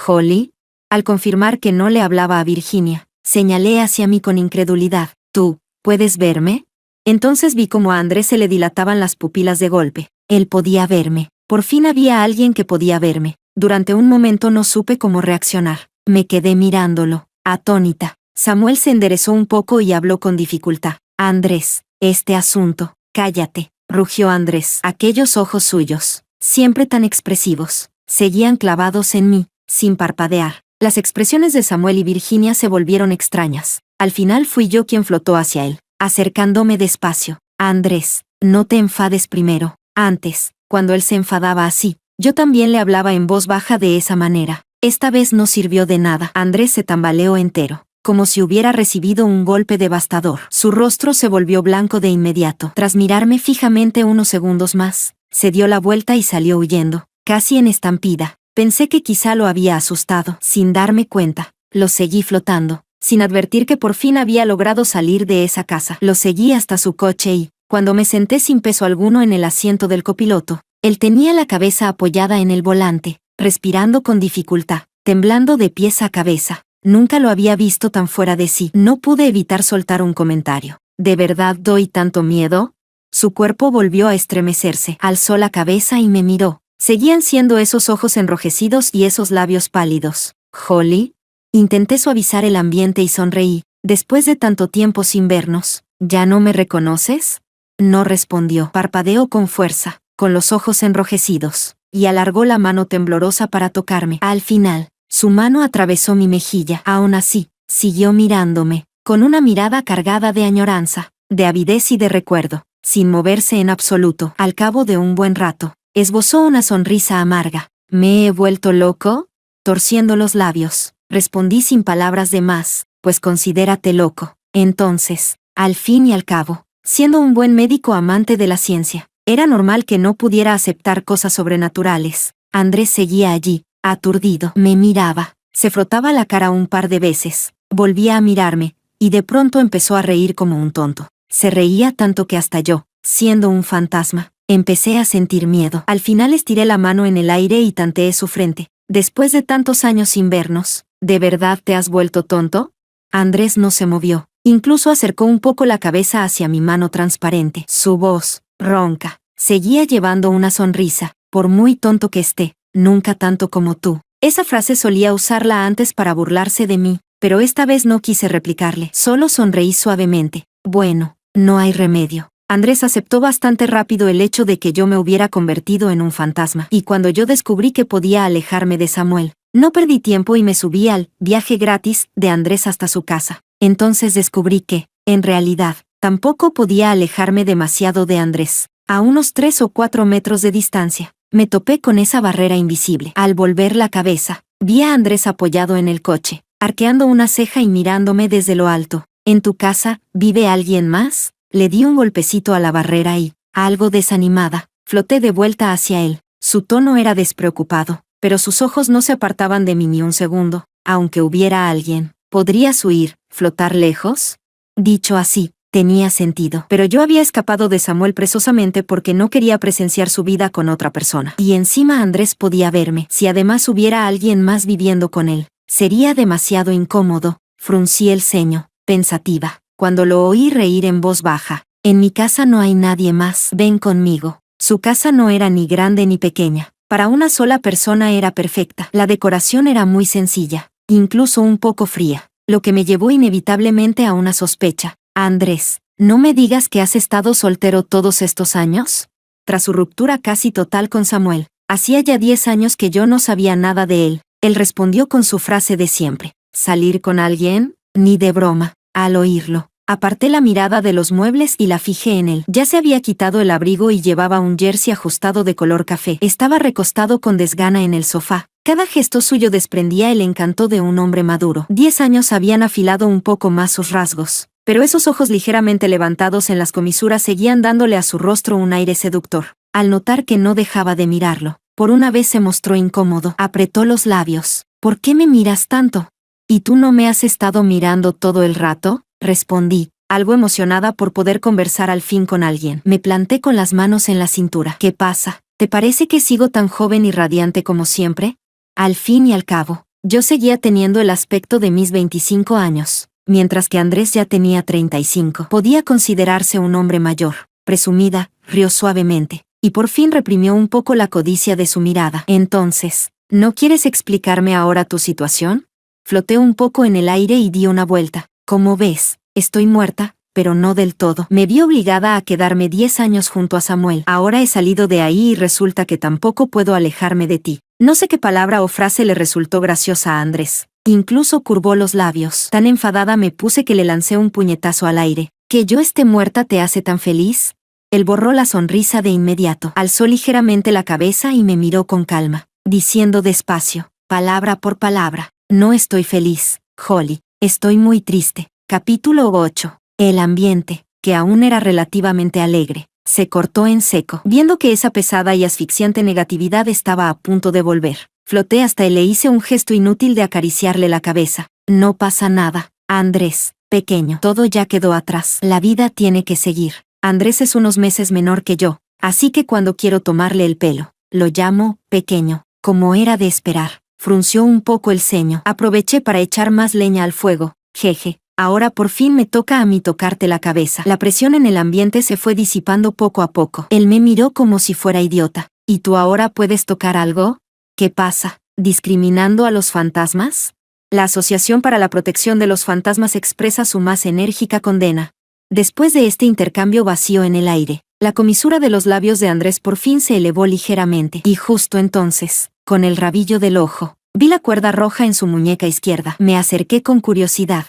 Holly. Al confirmar que no le hablaba a Virginia, señalé hacia mí con incredulidad. ¿Tú puedes verme? Entonces vi cómo a Andrés se le dilataban las pupilas de golpe. Él podía verme. Por fin había alguien que podía verme. Durante un momento no supe cómo reaccionar. Me quedé mirándolo, atónita. Samuel se enderezó un poco y habló con dificultad. Andrés, este asunto. Cállate, rugió Andrés. Aquellos ojos suyos, siempre tan expresivos, seguían clavados en mí, sin parpadear. Las expresiones de Samuel y Virginia se volvieron extrañas. Al final fui yo quien flotó hacia él, acercándome despacio. Andrés, no te enfades primero. Antes, cuando él se enfadaba así, yo también le hablaba en voz baja de esa manera. Esta vez no sirvió de nada. Andrés se tambaleó entero, como si hubiera recibido un golpe devastador. Su rostro se volvió blanco de inmediato. Tras mirarme fijamente unos segundos más, se dio la vuelta y salió huyendo, casi en estampida. Pensé que quizá lo había asustado. Sin darme cuenta, lo seguí flotando, sin advertir que por fin había logrado salir de esa casa. Lo seguí hasta su coche y, cuando me senté sin peso alguno en el asiento del copiloto, él tenía la cabeza apoyada en el volante, respirando con dificultad, temblando de pies a cabeza. Nunca lo había visto tan fuera de sí. No pude evitar soltar un comentario. ¿De verdad doy tanto miedo? Su cuerpo volvió a estremecerse. Alzó la cabeza y me miró. Seguían siendo esos ojos enrojecidos y esos labios pálidos. Holly. Intenté suavizar el ambiente y sonreí. Después de tanto tiempo sin vernos, ¿ya no me reconoces? No respondió. Parpadeó con fuerza, con los ojos enrojecidos, y alargó la mano temblorosa para tocarme. Al final, su mano atravesó mi mejilla. Aún así, siguió mirándome, con una mirada cargada de añoranza, de avidez y de recuerdo, sin moverse en absoluto. Al cabo de un buen rato, esbozó una sonrisa amarga. ¿Me he vuelto loco? Torciendo los labios, respondí sin palabras de más, pues considérate loco. Entonces, al fin y al cabo, siendo un buen médico amante de la ciencia, era normal que no pudiera aceptar cosas sobrenaturales. Andrés seguía allí, aturdido. Me miraba, se frotaba la cara un par de veces, volvía a mirarme, y de pronto empezó a reír como un tonto. Se reía tanto que hasta yo, siendo un fantasma, empecé a sentir miedo. Al final estiré la mano en el aire y tanteé su frente. Después de tantos años sin vernos, ¿de verdad te has vuelto tonto? Andrés no se movió, incluso acercó un poco la cabeza hacia mi mano transparente. Su voz, ronca, seguía llevando una sonrisa. Por muy tonto que esté, nunca tanto como tú. Esa frase solía usarla antes para burlarse de mí, pero esta vez no quise replicarle. Solo sonreí suavemente. Bueno, no hay remedio. Andrés aceptó bastante rápido el hecho de que yo me hubiera convertido en un fantasma. Y cuando yo descubrí que podía alejarme de Samuel, no perdí tiempo y me subí al viaje gratis de Andrés hasta su casa. Entonces descubrí que, en realidad, tampoco podía alejarme demasiado de Andrés. A unos 3 o 4 metros de distancia, me topé con esa barrera invisible. Al volver la cabeza, vi a Andrés apoyado en el coche, arqueando una ceja y mirándome desde lo alto. ¿En tu casa vive alguien más? Le di un golpecito a la barrera y, algo desanimada, floté de vuelta hacia él. Su tono era despreocupado, pero sus ojos no se apartaban de mí ni un segundo. Aunque hubiera alguien, ¿podrías huir, flotar lejos? Dicho así, tenía sentido. Pero yo había escapado de Samuel precisamente porque no quería presenciar su vida con otra persona. Y encima Andrés podía verme. Si además hubiera alguien más viviendo con él, sería demasiado incómodo. Fruncí el ceño, pensativa. Cuando lo oí reír en voz baja, en mi casa no hay nadie más, ven conmigo. Su casa no era ni grande ni pequeña. Para una sola persona era perfecta. La decoración era muy sencilla, incluso un poco fría, lo que me llevó inevitablemente a una sospecha. Andrés, ¿no me digas que has estado soltero todos estos años? Tras su ruptura casi total con Samuel, hacía ya 10 años que yo no sabía nada de él. Él respondió con su frase de siempre. ¿Salir con alguien? Ni de broma. Al oírlo, aparté la mirada de los muebles y la fijé en él. Ya se había quitado el abrigo y llevaba un jersey ajustado de color café. Estaba recostado con desgana en el sofá. Cada gesto suyo desprendía el encanto de un hombre maduro. 10 años habían afilado un poco más sus rasgos, pero esos ojos ligeramente levantados en las comisuras seguían dándole a su rostro un aire seductor. Al notar que no dejaba de mirarlo, por una vez se mostró incómodo. Apretó los labios. ¿Por qué me miras tanto? ¿Y tú no me has estado mirando todo el rato? Respondí, algo emocionada por poder conversar al fin con alguien. Me planté con las manos en la cintura. ¿Qué pasa? ¿Te parece que sigo tan joven y radiante como siempre? Al fin y al cabo, yo seguía teniendo el aspecto de mis 25 años, mientras que Andrés ya tenía 35. Podía considerarse un hombre mayor. Presumida, rió suavemente, y por fin reprimió un poco la codicia de su mirada. Entonces, ¿no quieres explicarme ahora tu situación? Floté un poco en el aire y di una vuelta. Como ves, estoy muerta, pero no del todo. Me vi obligada a quedarme 10 años junto a Samuel. Ahora he salido de ahí y resulta que tampoco puedo alejarme de ti. No sé qué palabra o frase le resultó graciosa a Andrés. Incluso curvó los labios. Tan enfadada me puse que le lancé un puñetazo al aire. ¿Que yo esté muerta te hace tan feliz? Él borró la sonrisa de inmediato. Alzó ligeramente la cabeza y me miró con calma, diciendo despacio, palabra por palabra. No estoy feliz, Holly. Estoy muy triste. Capítulo 8. El ambiente, que aún era relativamente alegre, se cortó en seco. Viendo que esa pesada y asfixiante negatividad estaba a punto de volver, floté hasta él e hice un gesto inútil de acariciarle la cabeza. No pasa nada, Andrés, pequeño. Todo ya quedó atrás. La vida tiene que seguir. Andrés es unos meses menor que yo, así que cuando quiero tomarle el pelo, lo llamo pequeño, como era de esperar. Frunció un poco el ceño. Aproveché para echar más leña al fuego. Jeje. Ahora por fin me toca a mí tocarte la cabeza. La presión en el ambiente se fue disipando poco a poco. Él me miró como si fuera idiota. ¿Y tú ahora puedes tocar algo? ¿Qué pasa? ¿Discriminando a los fantasmas? La Asociación para la Protección de los Fantasmas expresa su más enérgica condena. Después de este intercambio vacío en el aire, la comisura de los labios de Andrés por fin se elevó ligeramente. Y justo entonces, con el rabillo del ojo, vi la cuerda roja en su muñeca izquierda. Me acerqué con curiosidad.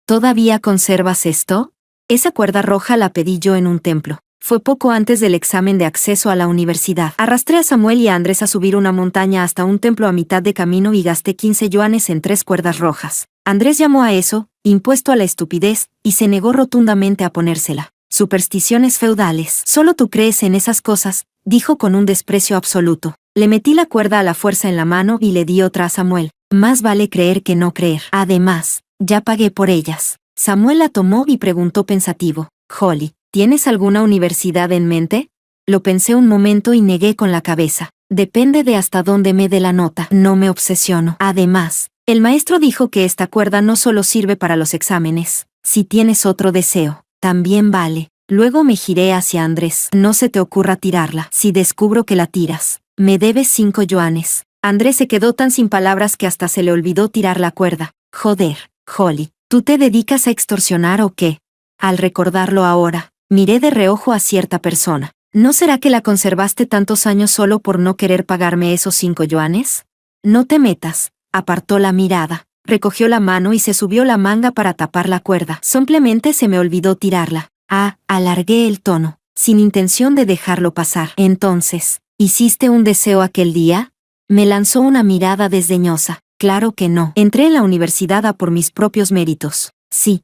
¿Todavía conservas esto? Esa cuerda roja la pedí yo en un templo. Fue poco antes del examen de acceso a la universidad. Arrastré a Samuel y a Andrés a subir una montaña hasta un templo a mitad de camino y gasté 15 yuanes en 3 cuerdas rojas. Andrés llamó a eso, impuesto a la estupidez, y se negó rotundamente a ponérsela. Supersticiones feudales. Solo tú crees en esas cosas, dijo con un desprecio absoluto. Le metí la cuerda a la fuerza en la mano y le di otra a Samuel. Más vale creer que no creer. Además, ya pagué por ellas. Samuel la tomó y preguntó pensativo. Holly, ¿tienes alguna universidad en mente? Lo pensé un momento y negué con la cabeza. Depende de hasta dónde me dé la nota. No me obsesiono. Además, el maestro dijo que esta cuerda no solo sirve para los exámenes. Si tienes otro deseo, también vale. Luego me giré hacia Andrés. No se te ocurra tirarla. Si descubro que la tiras, me debes 5 yuanes. Andrés se quedó tan sin palabras que hasta se le olvidó tirar la cuerda. Joder, Holly, ¿tú te dedicas a extorsionar o qué? Al recordarlo ahora, miré de reojo a cierta persona. ¿No será que la conservaste tantos años solo por no querer pagarme esos 5 yuanes? No te metas. Apartó la mirada, recogió la mano y se subió la manga para tapar la cuerda. Simplemente se me olvidó tirarla. Alargué el tono, sin intención de dejarlo pasar. Entonces, ¿hiciste un deseo aquel día? Me lanzó una mirada desdeñosa. Claro que no. Entré en la universidad a por mis propios méritos. Sí,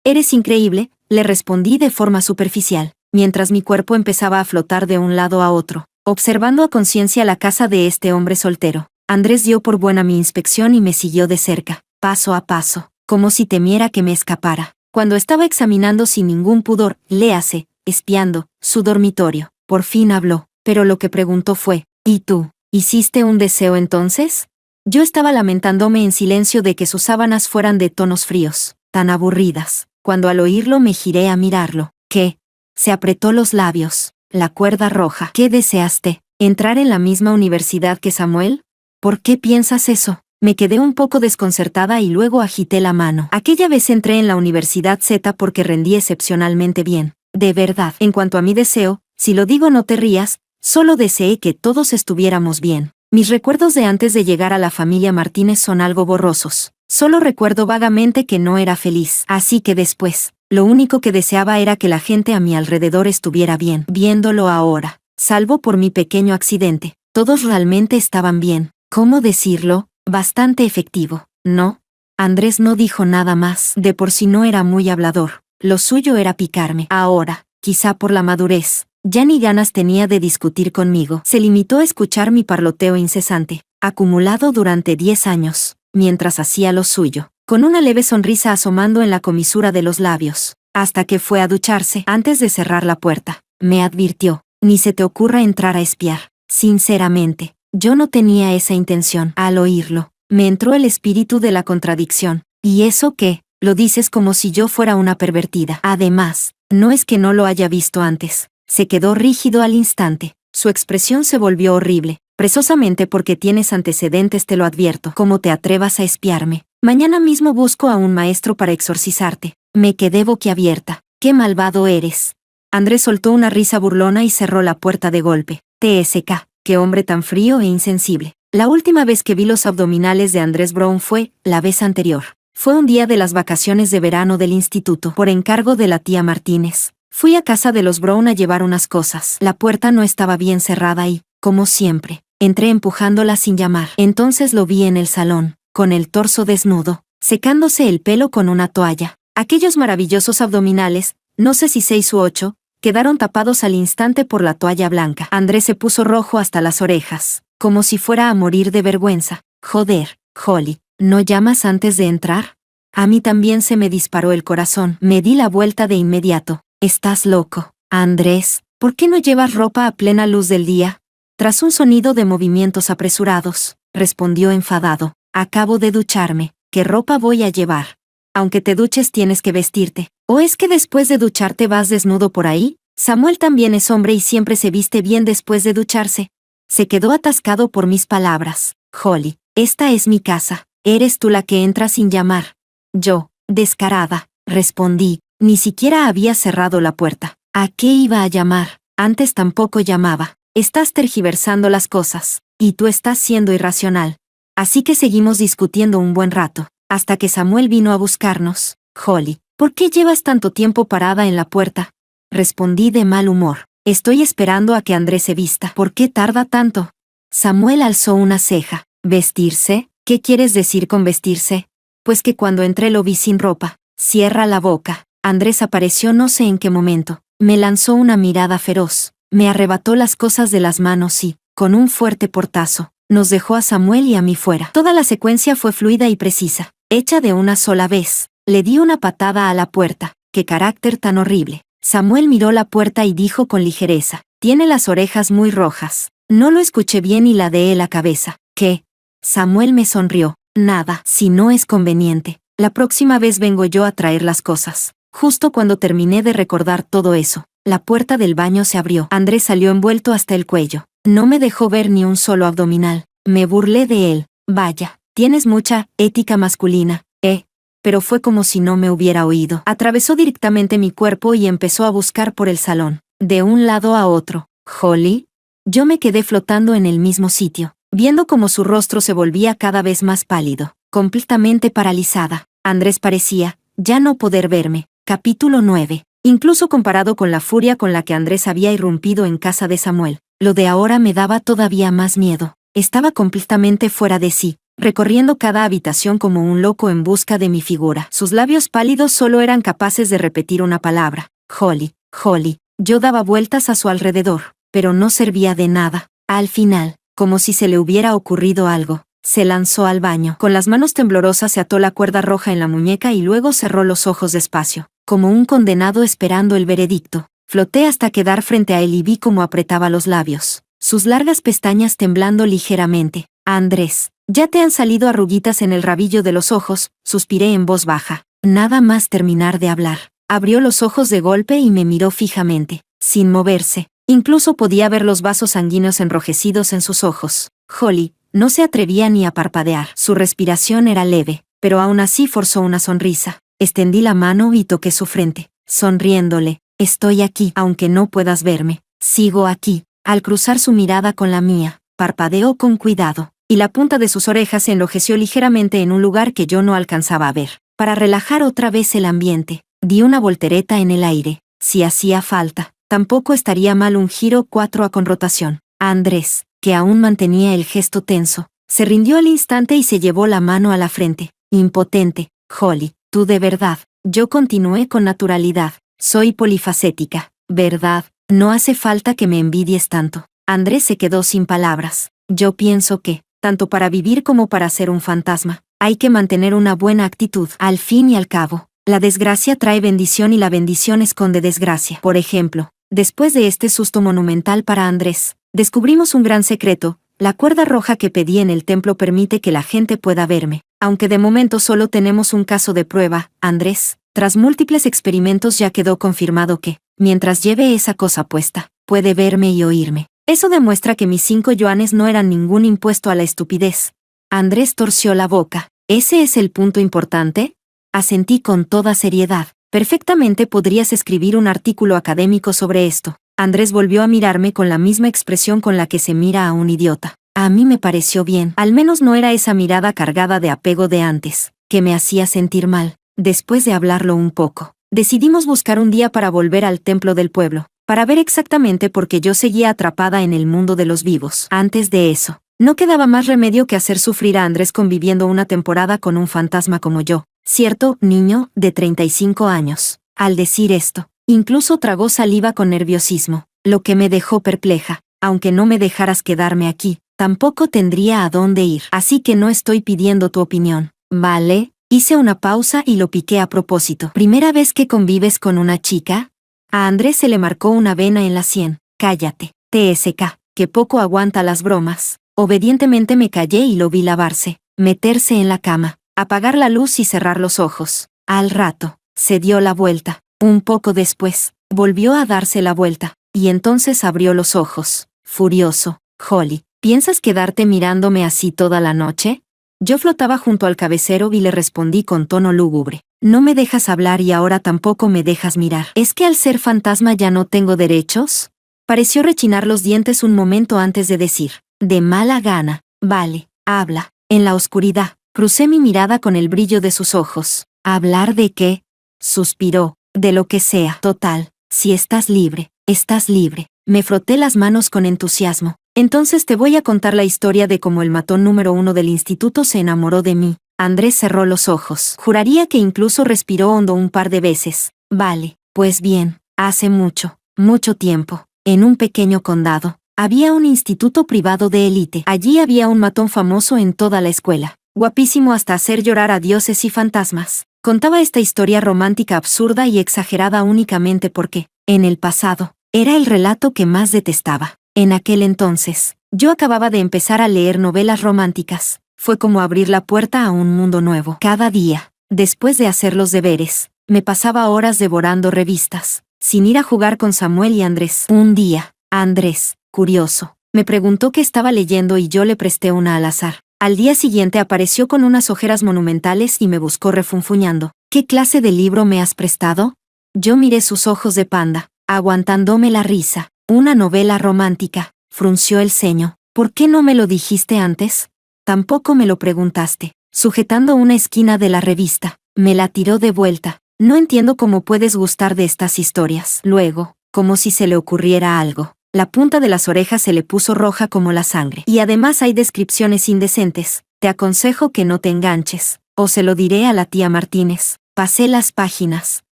eres increíble, le respondí de forma superficial, mientras mi cuerpo empezaba a flotar de un lado a otro, observando a conciencia la casa de este hombre soltero. Andrés dio por buena mi inspección y me siguió de cerca, paso a paso, como si temiera que me escapara. Cuando estaba examinando sin ningún pudor, léase, espiando, su dormitorio, por fin habló, pero lo que preguntó fue, ¿y tú, hiciste un deseo entonces? Yo estaba lamentándome en silencio de que sus sábanas fueran de tonos fríos, tan aburridas. Cuando al oírlo me giré a mirarlo. ¿Qué? Se apretó los labios. La cuerda roja. ¿Qué deseaste? ¿Entrar en la misma universidad que Samuel? ¿Por qué piensas eso? Me quedé un poco desconcertada y luego agité la mano. Aquella vez entré en la Universidad Z porque rendí excepcionalmente bien. De verdad, en cuanto a mi deseo, si lo digo no te rías, solo deseé que todos estuviéramos bien. Mis recuerdos de antes de llegar a la familia Martínez son algo borrosos. Solo recuerdo vagamente que no era feliz. Así que después, lo único que deseaba era que la gente a mi alrededor estuviera bien. Viéndolo ahora, salvo por mi pequeño accidente, todos realmente estaban bien. ¿Cómo decirlo? Bastante efectivo, ¿no? Andrés no dijo nada más. De por sí no era muy hablador. Lo suyo era picarme. Ahora, quizá por la madurez, ya ni ganas tenía de discutir conmigo. Se limitó a escuchar mi parloteo incesante, acumulado durante 10 años, mientras hacía lo suyo, con una leve sonrisa asomando en la comisura de los labios, hasta que fue a ducharse. Antes de cerrar la puerta, me advirtió, ni se te ocurra entrar a espiar. Sinceramente, yo no tenía esa intención. Al oírlo, me entró el espíritu de la contradicción. ¿Y eso qué? Lo dices como si yo fuera una pervertida. Además, no es que no lo haya visto antes. Se quedó rígido al instante. Su expresión se volvió horrible. Precisamente porque tienes antecedentes te lo advierto. Como te atrevas a espiarme. Mañana mismo busco a un maestro para exorcizarte. Me quedé boquiabierta. ¡Qué malvado eres! Andrés soltó una risa burlona y cerró la puerta de golpe. TSK. ¡Qué hombre tan frío e insensible! La última vez que vi los abdominales de Andrés Brown fue, la vez anterior. Fue un día de las vacaciones de verano del instituto, por encargo de la tía Martínez. Fui a casa de los Brown a llevar unas cosas. La puerta no estaba bien cerrada y, como siempre, entré empujándola sin llamar. Entonces lo vi en el salón, con el torso desnudo, secándose el pelo con una toalla. Aquellos maravillosos abdominales, no sé si 6 u 8, quedaron tapados al instante por la toalla blanca. Andrés se puso rojo hasta las orejas, como si fuera a morir de vergüenza. Joder, Holly, ¿no llamas antes de entrar? A mí también se me disparó el corazón. Me di la vuelta de inmediato. Estás loco, Andrés. ¿Por qué no llevas ropa a plena luz del día? Tras un sonido de movimientos apresurados, respondió enfadado. Acabo de ducharme. ¿Qué ropa voy a llevar? Aunque te duches tienes que vestirte. ¿O es que después de ducharte vas desnudo por ahí? Samuel también es hombre y siempre se viste bien después de ducharse. Se quedó atascado por mis palabras. Holly, esta es mi casa. Eres tú la que entra sin llamar. Yo, descarada, respondí. Ni siquiera había cerrado la puerta. ¿A qué iba a llamar? Antes tampoco llamaba. Estás tergiversando las cosas. Y tú estás siendo irracional. Así que seguimos discutiendo un buen rato, hasta que Samuel vino a buscarnos. Holly, ¿por qué llevas tanto tiempo parada en la puerta? Respondí de mal humor. Estoy esperando a que Andrés se vista. ¿Por qué tarda tanto? Samuel alzó una ceja. ¿Vestirse? ¿Qué quieres decir con vestirse? Pues que cuando entré lo vi sin ropa. Cierra la boca. Andrés apareció no sé en qué momento. Me lanzó una mirada feroz. Me arrebató las cosas de las manos y, con un fuerte portazo, nos dejó a Samuel y a mí fuera. Toda la secuencia fue fluida y precisa, hecha de una sola vez. Le di una patada a la puerta. ¡Qué carácter tan horrible! Samuel miró la puerta y dijo con ligereza. Tiene las orejas muy rojas. No lo escuché bien y ladeé la cabeza. ¿Qué? Samuel me sonrió. Nada, si no es conveniente. La próxima vez vengo yo a traer las cosas. Justo cuando terminé de recordar todo eso, la puerta del baño se abrió. Andrés salió envuelto hasta el cuello. No me dejó ver ni un solo abdominal. Me burlé de él. Vaya, tienes mucha ética masculina, ¿eh? Pero fue como si no me hubiera oído. Atravesó directamente mi cuerpo y empezó a buscar por el salón, de un lado a otro. ¿Holly? Yo me quedé flotando en el mismo sitio, viendo cómo su rostro se volvía cada vez más pálido, completamente paralizada. Andrés parecía ya no poder verme. Capítulo 9. Incluso comparado con la furia con la que Andrés había irrumpido en casa de Samuel, lo de ahora me daba todavía más miedo. Estaba completamente fuera de sí, recorriendo cada habitación como un loco en busca de mi figura. Sus labios pálidos solo eran capaces de repetir una palabra. Holly, Holly. Yo daba vueltas a su alrededor, pero no servía de nada. Al final, como si se le hubiera ocurrido algo, se lanzó al baño. Con las manos temblorosas se ató la cuerda roja en la muñeca y luego cerró los ojos despacio, como un condenado esperando el veredicto. Floté hasta quedar frente a él y vi cómo apretaba los labios, sus largas pestañas temblando ligeramente. Andrés, ya te han salido arruguitas en el rabillo de los ojos, suspiré en voz baja. Nada más terminar de hablar. Abrió los ojos de golpe y me miró fijamente, sin moverse. Incluso podía ver los vasos sanguíneos enrojecidos en sus ojos. Holly no se atrevía ni a parpadear. Su respiración era leve, pero aún así forzó una sonrisa. Extendí la mano y toqué su frente, sonriéndole. Estoy aquí, aunque no puedas verme. Sigo aquí. Al cruzar su mirada con la mía, parpadeó con cuidado, y la punta de sus orejas se enrojeció ligeramente en un lugar que yo no alcanzaba a ver. Para relajar otra vez el ambiente, di una voltereta en el aire. Si hacía falta, tampoco estaría mal un giro 4 con rotación. Andrés, que aún mantenía el gesto tenso, se rindió al instante y se llevó la mano a la frente. Impotente. Holly, tú de verdad. Yo continué con naturalidad. Soy polifacética, ¿verdad? No hace falta que me envidies tanto. Andrés se quedó sin palabras. Yo pienso que, tanto para vivir como para ser un fantasma, hay que mantener una buena actitud. Al fin y al cabo, la desgracia trae bendición y la bendición esconde desgracia. Por ejemplo, después de este susto monumental para Andrés, descubrimos un gran secreto. La cuerda roja que pedí en el templo permite que la gente pueda verme, aunque de momento solo tenemos un caso de prueba. Andrés, tras múltiples experimentos ya quedó confirmado que, mientras lleve esa cosa puesta, puede verme y oírme. Eso demuestra que mis 5 yuanes no eran ningún impuesto a la estupidez. Andrés torció la boca. ¿Ese es el punto importante? Asentí con toda seriedad. Perfectamente podrías escribir un artículo académico sobre esto. Andrés volvió a mirarme con la misma expresión con la que se mira a un idiota. A mí me pareció bien. Al menos no era esa mirada cargada de apego de antes, que me hacía sentir mal. Después de hablarlo un poco, decidimos buscar un día para volver al templo del pueblo, para ver exactamente por qué yo seguía atrapada en el mundo de los vivos. Antes de eso, no quedaba más remedio que hacer sufrir a Andrés conviviendo una temporada con un fantasma como yo. Cierto, niño, de 35 años. Al decir esto, incluso tragó saliva con nerviosismo, lo que me dejó perpleja. Aunque no me dejaras quedarme aquí, tampoco tendría a dónde ir. Así que no estoy pidiendo tu opinión, ¿vale? Hice una pausa y lo piqué a propósito. ¿Primera vez que convives con una chica? A Andrés se le marcó una vena en la sien. Cállate, TSK, que poco aguanta las bromas. Obedientemente me callé y lo vi lavarse, meterse en la cama, apagar la luz y cerrar los ojos. Al rato, se dio la vuelta. Un poco después, volvió a darse la vuelta, y entonces abrió los ojos, furioso. Holly, ¿piensas quedarte mirándome así toda la noche? Yo flotaba junto al cabecero y le respondí con tono lúgubre. No me dejas hablar y ahora tampoco me dejas mirar. ¿Es que al ser fantasma ya no tengo derechos? Pareció rechinar los dientes un momento antes de decir, de mala gana. Vale, habla. En la oscuridad, crucé mi mirada con el brillo de sus ojos. ¿Hablar de qué? Suspiró. De lo que sea. Total, si estás libre, estás libre. Me froté las manos con entusiasmo. Entonces te voy a contar la historia de cómo el matón número 1 del instituto se enamoró de mí. Andrés cerró los ojos. Juraría que incluso respiró hondo un par de veces. Vale, pues bien, hace mucho, mucho tiempo, en un pequeño condado, había un instituto privado de élite. Allí había un matón famoso en toda la escuela, guapísimo hasta hacer llorar a dioses y fantasmas. Contaba esta historia romántica absurda y exagerada únicamente porque, en el pasado, era el relato que más detestaba. En aquel entonces, yo acababa de empezar a leer novelas románticas. Fue como abrir la puerta a un mundo nuevo. Cada día, después de hacer los deberes, me pasaba horas devorando revistas, sin ir a jugar con Samuel y Andrés. Un día, Andrés, curioso, me preguntó qué estaba leyendo y yo le presté una al azar. Al día siguiente apareció con unas ojeras monumentales y me buscó refunfuñando. ¿Qué clase de libro me has prestado? Yo miré sus ojos de panda, aguantándome la risa. Una novela romántica. Frunció el ceño. ¿Por qué no me lo dijiste antes? Tampoco me lo preguntaste. Sujetando una esquina de la revista, me la tiró de vuelta. No entiendo cómo puedes gustar de estas historias. Luego, como si se le ocurriera algo, la punta de las orejas se le puso roja como la sangre. Y además hay descripciones indecentes. Te aconsejo que no te enganches. O se lo diré a la tía Martínez. Pasé las páginas,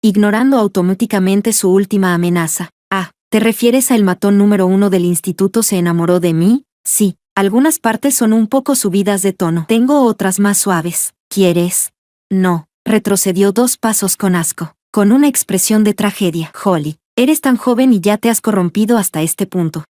ignorando automáticamente su última amenaza. Ah, ¿te refieres a el matón número 1 del instituto se enamoró de mí? Sí, algunas partes son un poco subidas de tono. Tengo otras más suaves. ¿Quieres? No, retrocedió 2 pasos con asco, con una expresión de tragedia. Holly, eres tan joven y ya te has corrompido hasta este punto.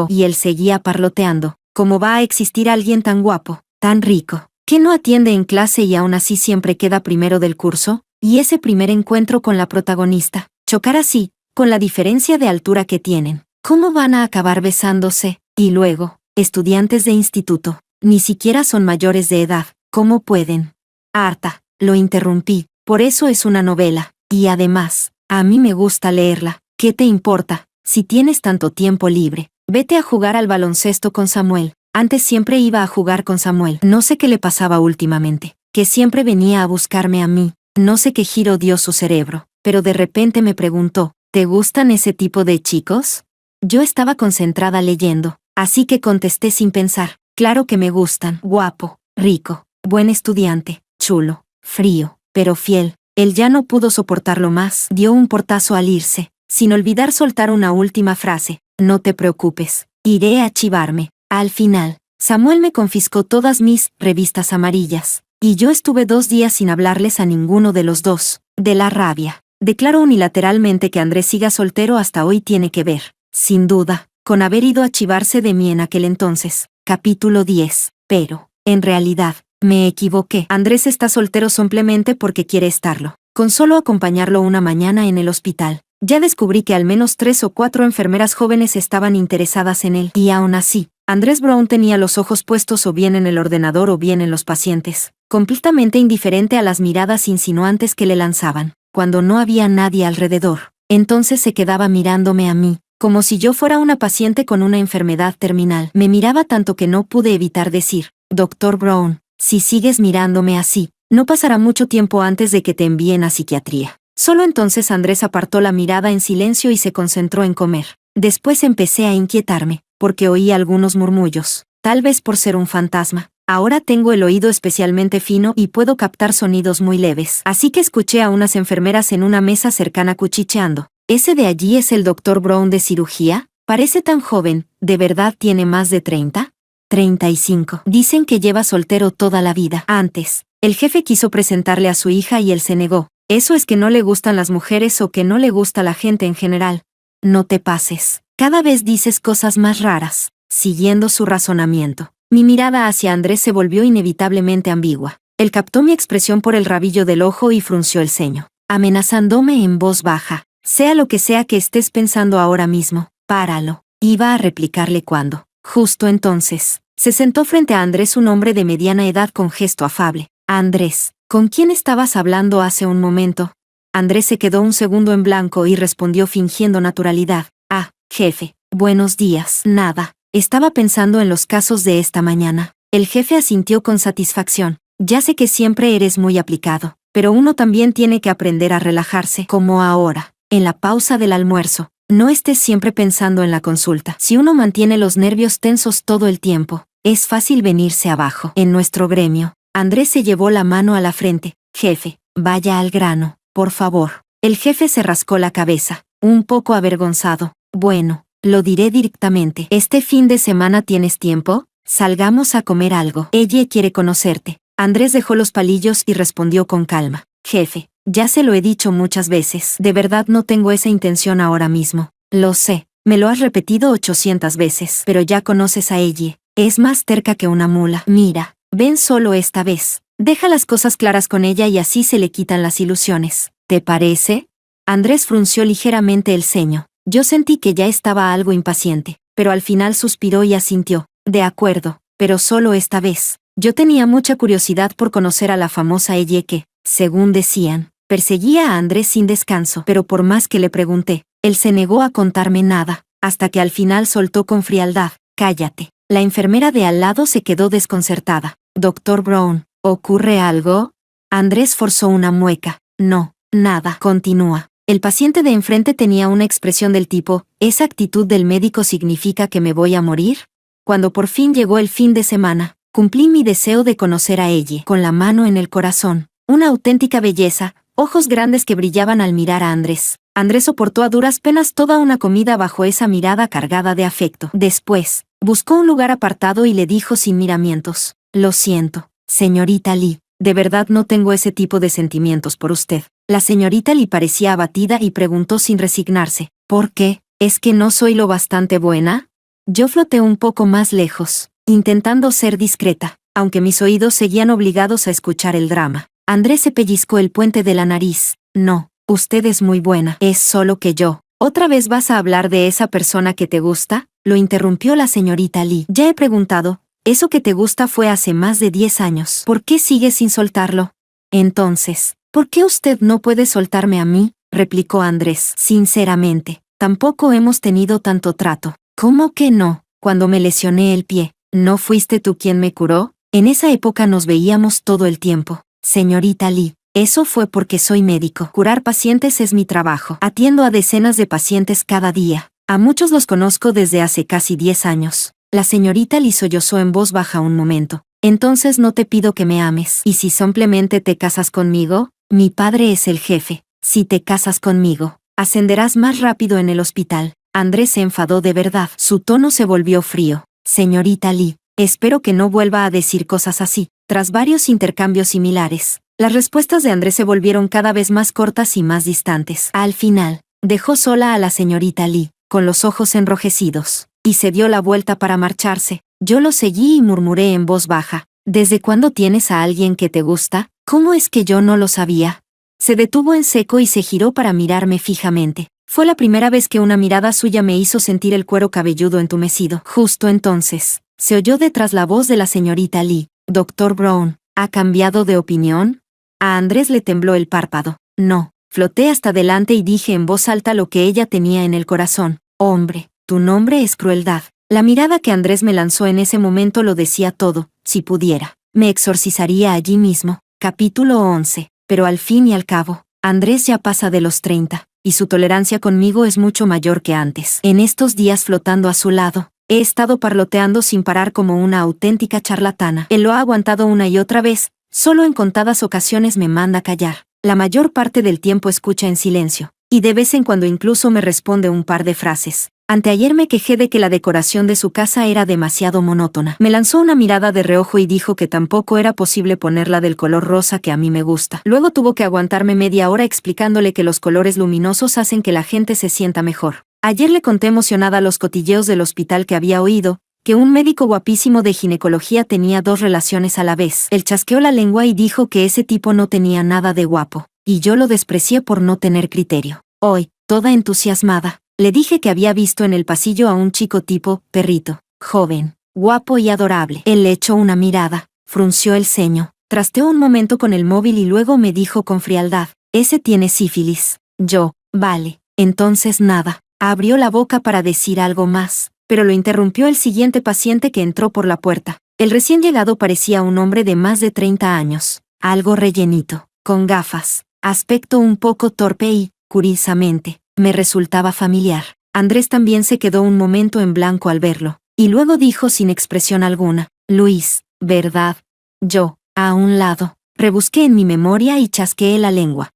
Y él seguía parloteando. ¿Cómo va a existir alguien tan guapo, tan rico, ¿Qué no atiende en clase y aún así siempre queda primero del curso? Y ese primer encuentro con la protagonista, chocar así, con la diferencia de altura que tienen. ¿Cómo van a acabar besándose? Y luego, estudiantes de instituto, ni siquiera son mayores de edad, ¿cómo pueden? Harta, lo interrumpí, por eso es una novela, y además, a mí me gusta leerla. ¿Qué te importa? Si tienes tanto tiempo libre, vete a jugar al baloncesto con Samuel. Antes siempre iba a jugar con Samuel. No sé qué le pasaba últimamente, que siempre venía a buscarme a mí. No sé qué giro dio su cerebro, pero de repente me preguntó, ¿te gustan ese tipo de chicos? Yo estaba concentrada leyendo, así que contesté sin pensar, claro que me gustan. Guapo, rico, buen estudiante, chulo, frío, pero fiel. Él ya no pudo soportarlo más, dio un portazo al irse, sin olvidar soltar una última frase, no te preocupes, iré a chivarme. Al final, Samuel me confiscó todas mis revistas amarillas, y yo estuve 2 días sin hablarles a ninguno de los dos, de la rabia. Declaro unilateralmente que Andrés siga soltero hasta hoy tiene que ver, sin duda, con haber ido a chivarse de mí en aquel entonces. Capítulo 10. Pero, en realidad, me equivoqué. Andrés está soltero simplemente porque quiere estarlo. Con solo acompañarlo una mañana en el hospital, ya descubrí que al menos 3 o 4 enfermeras jóvenes estaban interesadas en él. Y aún así, Andrés Brown tenía los ojos puestos o bien en el ordenador o bien en los pacientes, completamente indiferente a las miradas insinuantes que le lanzaban. Cuando no había nadie alrededor, entonces se quedaba mirándome a mí, como si yo fuera una paciente con una enfermedad terminal. Me miraba tanto que no pude evitar decir, Dr. Brown, si sigues mirándome así, no pasará mucho tiempo antes de que te envíen a psiquiatría. Solo entonces Andrés apartó la mirada en silencio y se concentró en comer. Después empecé a inquietarme, porque oí algunos murmullos, tal vez por ser un fantasma. Ahora tengo el oído especialmente fino y puedo captar sonidos muy leves. Así que escuché a unas enfermeras en una mesa cercana cuchicheando. ¿Ese de allí es el Dr. Brown de cirugía? Parece tan joven, ¿de verdad tiene más de 30? 35. Dicen que lleva soltero toda la vida. Antes, el jefe quiso presentarle a su hija y él se negó. ¿Eso es que no le gustan las mujeres o que no le gusta la gente en general? No te pases. Cada vez dices cosas más raras. Siguiendo su razonamiento, mi mirada hacia Andrés se volvió inevitablemente ambigua. Él captó mi expresión por el rabillo del ojo y frunció el ceño, amenazándome en voz baja. Sea lo que sea que estés pensando ahora mismo, páralo. Iba a replicarle cuando, justo entonces, se sentó frente a Andrés un hombre de mediana edad con gesto afable. Andrés, ¿con quién estabas hablando hace un momento? Andrés se quedó un segundo en blanco y respondió fingiendo naturalidad. Ah, jefe, buenos días. Nada. Estaba pensando en los casos de esta mañana. El jefe asintió con satisfacción. Ya sé que siempre eres muy aplicado, pero uno también tiene que aprender a relajarse, como ahora, en la pausa del almuerzo. No estés siempre pensando en la consulta. Si uno mantiene los nervios tensos todo el tiempo, es fácil venirse abajo. En nuestro gremio, Andrés se llevó la mano a la frente. Jefe, vaya al grano, por favor. El jefe se rascó la cabeza, un poco avergonzado. Bueno, lo diré directamente. ¿Este fin de semana tienes tiempo? Salgamos a comer algo. Ella quiere conocerte. Andrés dejó los palillos y respondió con calma. Jefe, ya se lo he dicho muchas veces. De verdad no tengo esa intención ahora mismo. Lo sé, me lo has repetido 800 veces. Pero ya conoces a ella. Es más terca que una mula. Mira, ven solo esta vez. Deja las cosas claras con ella y así se le quitan las ilusiones. ¿Te parece? Andrés frunció ligeramente el ceño. Yo sentí que ya estaba algo impaciente, pero al final suspiró y asintió. De acuerdo, pero solo esta vez. Yo tenía mucha curiosidad por conocer a la famosa ella que, según decían, perseguía a Andrés sin descanso. Pero por más que le pregunté, él se negó a contarme nada, hasta que al final soltó con frialdad. Cállate. La enfermera de al lado se quedó desconcertada. Dr. Brown, ¿ocurre algo? Andrés forzó una mueca. No, nada. Continúa. El paciente de enfrente tenía una expresión del tipo, ¿esa actitud del médico significa que me voy a morir? Cuando por fin llegó el fin de semana, cumplí mi deseo de conocer a ella, con la mano en el corazón. Una auténtica belleza, ojos grandes que brillaban al mirar a Andrés. Andrés soportó a duras penas toda una comida bajo esa mirada cargada de afecto. Después, buscó un lugar apartado y le dijo sin miramientos, lo siento, señorita Lee, de verdad no tengo ese tipo de sentimientos por usted. La señorita Lee parecía abatida y preguntó sin resignarse, ¿por qué? ¿Es que no soy lo bastante buena? Yo floté un poco más lejos, intentando ser discreta. aunque mis oídos seguían obligados a escuchar el drama. Andrés se pellizcó el puente de la nariz. No, usted es muy buena. Es solo que yo. ¿Otra vez vas a hablar de esa persona que te gusta? Lo interrumpió la señorita Lee. Ya he preguntado. Eso que te gusta fue hace más de 10 años. ¿Por qué sigues sin soltarlo? Entonces, ¿por qué usted no puede soltarme a mí? Replicó Andrés. Sinceramente, tampoco hemos tenido tanto trato. ¿Cómo que no? Cuando me lesioné el pie, ¿no fuiste tú quien me curó? En esa época nos veíamos todo el tiempo. Señorita Lee, eso fue porque soy médico. Curar pacientes es mi trabajo. Atiendo a decenas de pacientes cada día. A muchos los conozco desde hace casi 10 años. La señorita Lee sollozó en voz baja un momento. Entonces no te pido que me ames. ¿Y si simplemente te casas conmigo? Mi padre es el jefe. Si te casas conmigo, ascenderás más rápido en el hospital. Andrés se enfadó de verdad. Su tono se volvió frío. Señorita Lee, espero que no vuelva a decir cosas así. Tras varios intercambios similares, las respuestas de Andrés se volvieron cada vez más cortas y más distantes. Al final, dejó sola a la señorita Lee, con los ojos enrojecidos, y se dio la vuelta para marcharse. Yo lo seguí y murmuré en voz baja. ¿Desde cuándo tienes a alguien que te gusta? ¿Cómo es que yo no lo sabía? Se detuvo en seco y se giró para mirarme fijamente. Fue la primera vez que una mirada suya me hizo sentir el cuero cabelludo entumecido. Justo entonces, se oyó detrás la voz de la señorita Lee. Doctor Brown, ¿ha cambiado de opinión? A Andrés le tembló el párpado. No. Floté hasta delante y dije en voz alta lo que ella tenía en el corazón. Hombre, tu nombre es crueldad. La mirada que Andrés me lanzó en ese momento lo decía todo. Si pudiera, me exorcizaría allí mismo. Capítulo 11. Pero al fin y al cabo, Andrés ya pasa de los 30, y su tolerancia conmigo es mucho mayor que antes. En estos días flotando a su lado, he estado parloteando sin parar como una auténtica charlatana. Él lo ha aguantado una y otra vez, solo en contadas ocasiones me manda callar. La mayor parte del tiempo escucha en silencio, y de vez en cuando incluso me responde un par de frases. Anteayer me quejé de que la decoración de su casa era demasiado monótona. Me lanzó una mirada de reojo y dijo que tampoco era posible ponerla del color rosa que a mí me gusta. Luego tuvo que aguantarme media hora explicándole que los colores luminosos hacen que la gente se sienta mejor. Ayer le conté emocionada los cotilleos del hospital que había oído, que un médico guapísimo de ginecología tenía 2 relaciones a la vez. Él chasqueó la lengua y dijo que ese tipo no tenía nada de guapo, y yo lo desprecié por no tener criterio. Hoy, toda entusiasmada, le dije que había visto en el pasillo a un chico tipo perrito, joven, guapo y adorable. Él le echó una mirada, frunció el ceño, trasteó un momento con el móvil y luego me dijo con frialdad, ese tiene sífilis. Yo, vale, entonces nada. Abrió la boca para decir algo más, pero lo interrumpió el siguiente paciente que entró por la puerta. El recién llegado parecía un hombre de más de 30 años, algo rellenito, con gafas, aspecto un poco torpe y, curiosamente, me resultaba familiar. Andrés también se quedó un momento en blanco al verlo, y luego dijo sin expresión alguna, Luis, ¿verdad? Yo, a un lado, rebusqué en mi memoria y chasqueé la lengua.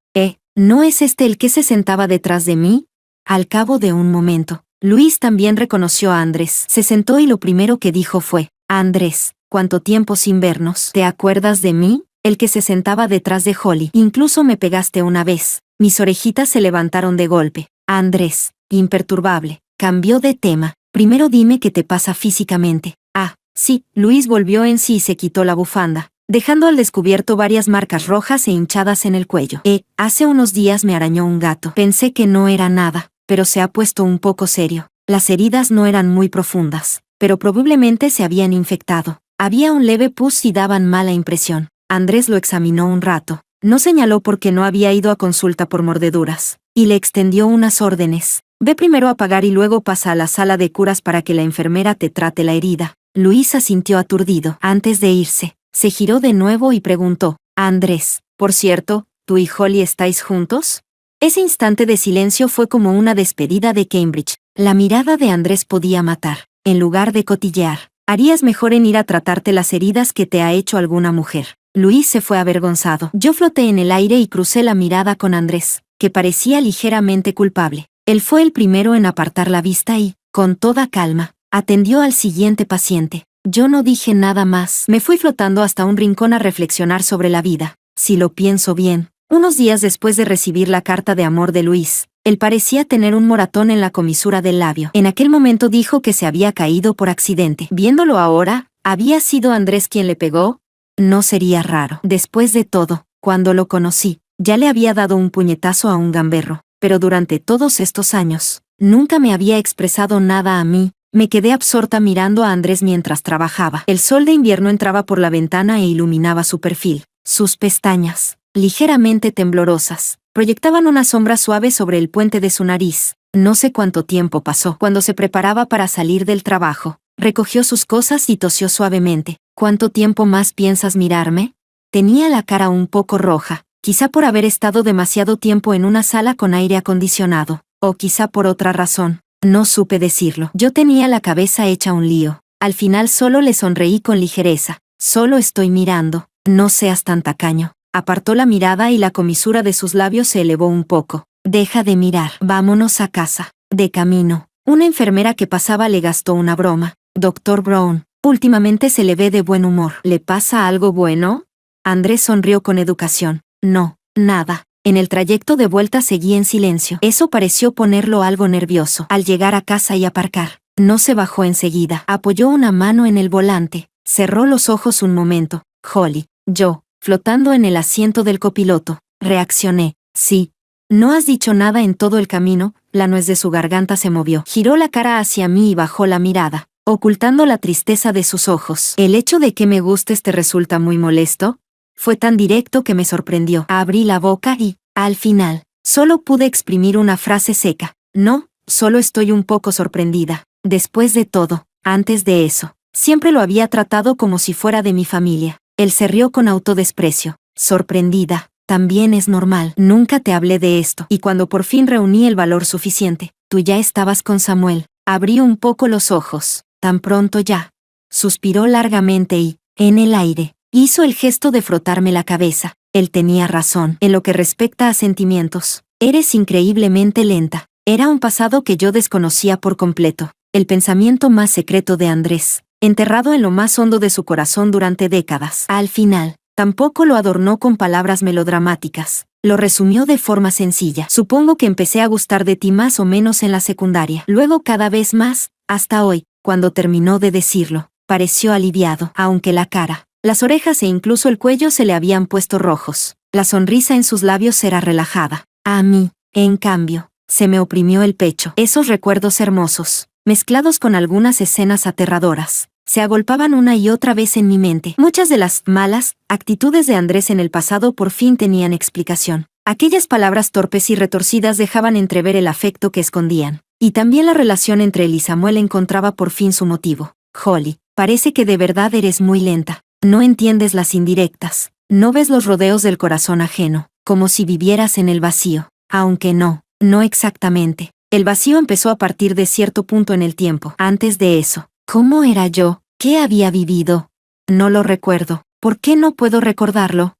¿No es este el que se sentaba detrás de mí? Al cabo de un momento, Luis también reconoció a Andrés. Se sentó y lo primero que dijo fue, Andrés, ¿cuánto tiempo sin vernos? ¿Te acuerdas de mí? El que se sentaba detrás de Holly. Incluso me pegaste una vez. Mis orejitas se levantaron de golpe. Andrés, imperturbable, cambió de tema. Primero dime qué te pasa físicamente. Ah, sí. Luis volvió en sí y se quitó la bufanda, dejando al descubierto varias marcas rojas e hinchadas en el cuello. Hace unos días me arañó un gato. Pensé que no era nada, pero se ha puesto un poco serio. Las heridas no eran muy profundas, pero probablemente se habían infectado. Había un leve pus y daban mala impresión. Andrés lo examinó un rato. No señaló porque no había ido a consulta por mordeduras, y le extendió unas órdenes. Ve primero a pagar y luego pasa a la sala de curas para que la enfermera te trate la herida. Luis asintió aturdido. Antes de irse, se giró de nuevo y preguntó, Andrés, por cierto, ¿tú y Holly estáis juntos? Ese instante de silencio fue como una despedida de Cambridge. La mirada de Andrés podía matar. En lugar de cotillear, harías mejor en ir a tratarte las heridas que te ha hecho alguna mujer. Luis se fue avergonzado. Yo floté en el aire y crucé la mirada con Andrés, que parecía ligeramente culpable. Él fue el primero en apartar la vista y, con toda calma, atendió al siguiente paciente. Yo no dije nada más. Me fui flotando hasta un rincón a reflexionar sobre la vida. Si lo pienso bien, unos días después de recibir la carta de amor de Luis, él parecía tener un moratón en la comisura del labio. En aquel momento dijo que se había caído por accidente. Viéndolo ahora, ¿Había sido Andrés quien le pegó? No sería raro. Después de todo, cuando lo conocí, ya le había dado un puñetazo a un gamberro, pero durante todos estos años, nunca me había expresado nada a mí. Me quedé absorta mirando a Andrés mientras trabajaba. El sol de invierno entraba por la ventana e iluminaba su perfil. Sus pestañas, ligeramente temblorosas, proyectaban una sombra suave sobre el puente de su nariz. No sé cuánto tiempo pasó. Cuando se preparaba para salir del trabajo, recogió sus cosas y tosió suavemente. ¿Cuánto tiempo más piensas mirarme? Tenía la cara un poco roja, quizá por haber estado demasiado tiempo en una sala con aire acondicionado, o quizá por otra razón. No supe decirlo. Yo tenía la cabeza hecha un lío. Al final solo le sonreí con ligereza. Solo estoy mirando. No seas tan tacaño. Apartó la mirada y la comisura de sus labios se elevó un poco. Deja de mirar. Vámonos a casa. De camino, una enfermera que pasaba le gastó una broma. Doctor Brown, últimamente se le ve de buen humor. ¿Le pasa algo bueno? Andrés sonrió con educación. No, nada. En el trayecto de vuelta seguí en silencio. Eso pareció ponerlo algo nervioso. Al llegar a casa y aparcar, no se bajó enseguida. Apoyó una mano en el volante. Cerró los ojos un momento. Holly, yo, flotando en el asiento del copiloto, reaccioné. Sí. No has dicho nada en todo el camino. La nuez de su garganta se movió. Giró la cara hacia mí y bajó la mirada, ocultando la tristeza de sus ojos. ¿El hecho de que me gustes te resulta muy molesto? Fue tan directo que me sorprendió. Abrí la boca y, al final, solo pude exprimir una frase seca. No, solo estoy un poco sorprendida. Después de todo, antes de eso, siempre lo había tratado como si fuera de mi familia. Él se rió con autodesprecio. Sorprendida, también es normal. Nunca te hablé de esto. Y cuando por fin reuní el valor suficiente, tú ya estabas con Samuel. Abrí un poco los ojos. Tan pronto ya. Suspiró largamente y, en el aire, hizo el gesto de frotarme la cabeza. Él tenía razón. En lo que respecta a sentimientos, eres increíblemente lenta. Era un pasado que yo desconocía por completo. El pensamiento más secreto de Andrés, enterrado en lo más hondo de su corazón durante décadas. Al final, tampoco lo adornó con palabras melodramáticas. Lo resumió de forma sencilla. Supongo que empecé a gustar de ti más o menos en la secundaria. Luego cada vez más, hasta hoy. Cuando terminó de decirlo, pareció aliviado, aunque la cara, las orejas e incluso el cuello se le habían puesto rojos. La sonrisa en sus labios era relajada. A mí, en cambio, se me oprimió el pecho. Esos recuerdos hermosos, mezclados con algunas escenas aterradoras, se agolpaban una y otra vez en mi mente. Muchas de las malas actitudes de Andrés en el pasado por fin tenían explicación. Aquellas palabras torpes y retorcidas dejaban entrever el afecto que escondían. Y también la relación entre él y Samuel encontraba por fin su motivo. Holly, parece que de verdad eres muy lenta. No entiendes las indirectas. No ves los rodeos del corazón ajeno, como si vivieras en el vacío. Aunque no exactamente. El vacío empezó a partir de cierto punto en el tiempo. Antes de eso, ¿cómo era yo? ¿Qué había vivido? No lo recuerdo. ¿Por qué no puedo recordarlo?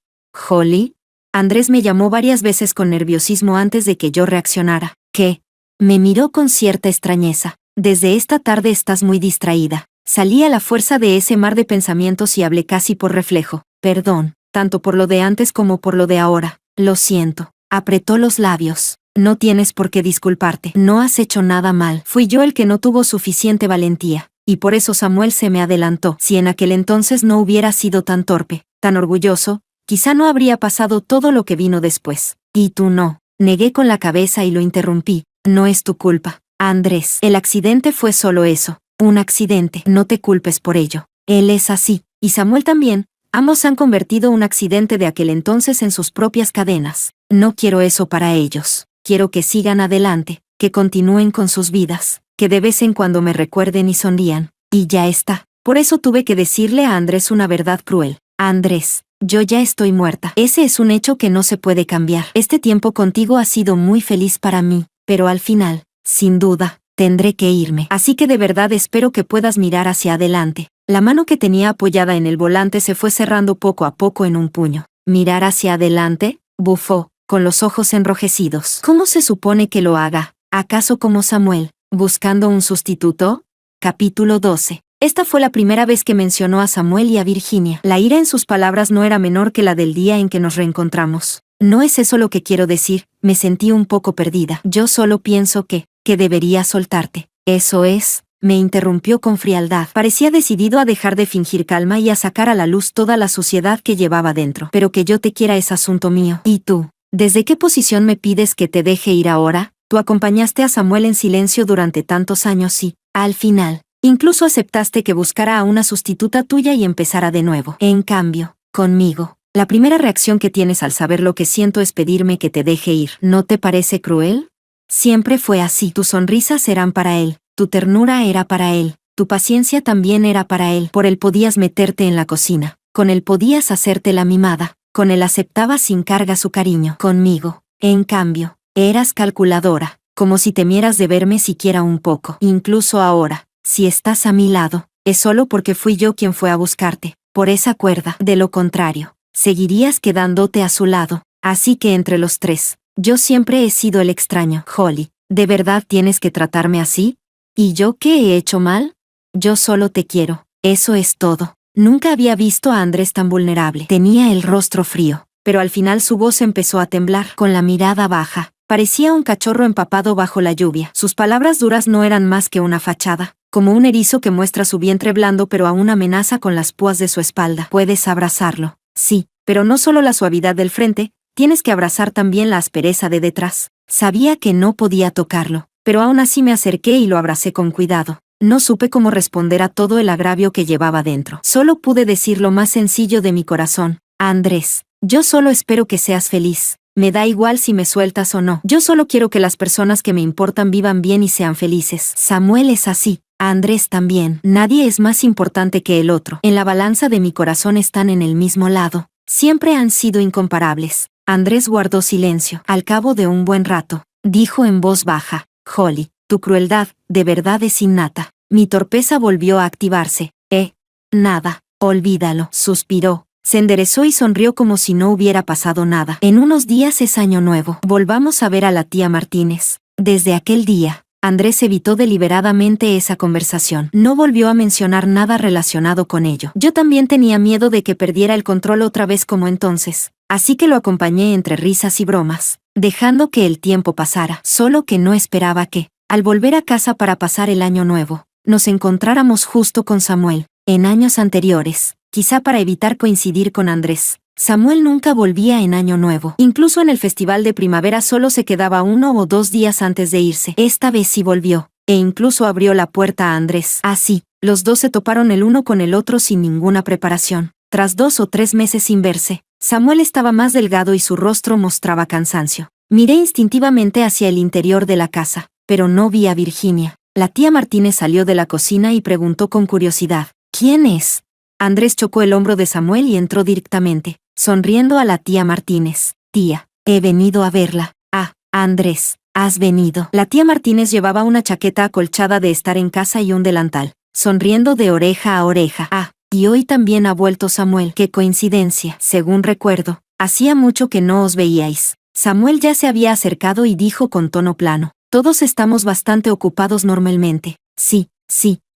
Holly. Andrés me llamó varias veces con nerviosismo antes de que yo reaccionara. ¿Qué? Me miró con cierta extrañeza. Desde esta tarde estás muy distraída. Salí a la fuerza de ese mar de pensamientos y hablé casi por reflejo. Perdón, tanto por lo de antes como por lo de ahora. Lo siento. Apretó los labios. No tienes por qué disculparte. No has hecho nada mal. Fui yo el que no tuvo suficiente valentía. Y por eso Samuel se me adelantó. Si en aquel entonces no hubiera sido tan torpe, tan orgulloso, quizá no habría pasado todo lo que vino después. Y tú no. Negué con la cabeza y lo interrumpí. No es tu culpa, Andrés. El accidente fue solo eso. Un accidente. No te culpes por ello. Él es así. Y Samuel también. Ambos han convertido un accidente de aquel entonces en sus propias cadenas. No quiero eso para ellos. Quiero que sigan adelante, que continúen con sus vidas, que de vez en cuando me recuerden y sonrían. Y ya está. Por eso tuve que decirle a Andrés una verdad cruel. Andrés, yo ya estoy muerta. Ese es un hecho que no se puede cambiar. Este tiempo contigo ha sido muy feliz para mí, pero al final, sin duda, tendré que irme. Así que de verdad espero que puedas mirar hacia adelante. La mano que tenía apoyada en el volante se fue cerrando poco a poco en un puño. ¿Mirar hacia adelante? Bufó, con los ojos enrojecidos. ¿Cómo se supone que lo haga? ¿Acaso como Samuel, buscando un sustituto? Capítulo 12. Esta fue la primera vez que mencionó a Samuel y a Virginia. La ira en sus palabras no era menor que la del día en que nos reencontramos. No es eso lo que quiero decir, me sentí un poco perdida. Yo solo pienso que debería soltarte. Eso es, me interrumpió con frialdad. Parecía decidido a dejar de fingir calma y a sacar a la luz toda la suciedad que llevaba dentro. Pero que yo te quiera es asunto mío. ¿Y tú? ¿Desde qué posición me pides que te deje ir ahora? Tú acompañaste a Samuel en silencio durante tantos años y, al final, incluso aceptaste que buscara a una sustituta tuya y empezara de nuevo. En cambio, conmigo, la primera reacción que tienes al saber lo que siento es pedirme que te deje ir. ¿No te parece cruel? Siempre fue así. Tus sonrisas eran para él, tu ternura era para él, tu paciencia también era para él. Por él podías meterte en la cocina, con él podías hacerte la mimada, con él aceptabas sin carga su cariño. Conmigo, en cambio, eras calculadora, como si temieras de verme siquiera un poco. Incluso ahora, si estás a mi lado, es solo porque fui yo quien fue a buscarte, por esa cuerda. De lo contrario, seguirías quedándote a su lado. Así que entre los tres, yo siempre he sido el extraño. Holly, ¿de verdad tienes que tratarme así? ¿Y yo qué he hecho mal? Yo solo te quiero, eso es todo. Nunca había visto a Andrés tan vulnerable. Tenía el rostro frío, pero al final su voz empezó a temblar. Con la mirada baja, parecía un cachorro empapado bajo la lluvia. Sus palabras duras no eran más que una fachada, como un erizo que muestra su vientre blando pero aún amenaza con las púas de su espalda. Puedes abrazarlo, sí, pero no solo la suavidad del frente, tienes que abrazar también la aspereza de detrás. Sabía que no podía tocarlo, pero aún así me acerqué y lo abracé con cuidado. No supe cómo responder a todo el agravio que llevaba dentro. Solo pude decir lo más sencillo de mi corazón. Andrés, yo solo espero que seas feliz. Me da igual si me sueltas o no. Yo solo quiero que las personas que me importan vivan bien y sean felices. Samuel es así. Andrés también. Nadie es más importante que el otro. En la balanza de mi corazón están en el mismo lado. Siempre han sido incomparables. Andrés guardó silencio. Al cabo de un buen rato, dijo en voz baja: Holly, tu crueldad, de verdad es innata. Mi torpeza volvió a activarse. Nada, olvídalo. Suspiró. Se enderezó y sonrió como si no hubiera pasado nada. En unos días es año nuevo. Volvamos a ver a la tía Martínez. Desde aquel día, Andrés evitó deliberadamente esa conversación. No volvió a mencionar nada relacionado con ello. Yo también tenía miedo de que perdiera el control otra vez como entonces. Así que lo acompañé entre risas y bromas, dejando que el tiempo pasara. Solo que no esperaba que, al volver a casa para pasar el año nuevo, nos encontráramos justo con Samuel. En años anteriores, quizá para evitar coincidir con Andrés, Samuel nunca volvía en año nuevo. Incluso en el festival de primavera solo se quedaba 1 o 2 días antes de irse. Esta vez sí volvió, e incluso abrió la puerta a Andrés. Así, los dos se toparon el uno con el otro sin ninguna preparación. Tras 2 o 3 meses sin verse, Samuel estaba más delgado y su rostro mostraba cansancio. Miré instintivamente hacia el interior de la casa, pero no vi a Virginia. La tía Martínez salió de la cocina y preguntó con curiosidad: ¿Quién es? Andrés chocó el hombro de Samuel y entró directamente, sonriendo a la tía Martínez. Tía, he venido a verla. Ah, Andrés, has venido. La tía Martínez llevaba una chaqueta acolchada de estar en casa y un delantal, sonriendo de oreja a oreja. Ah, y hoy también ha vuelto Samuel. ¡Qué coincidencia! Según recuerdo, hacía mucho que no os veíais. Samuel ya se había acercado y dijo con tono plano: Todos estamos bastante ocupados normalmente. Sí,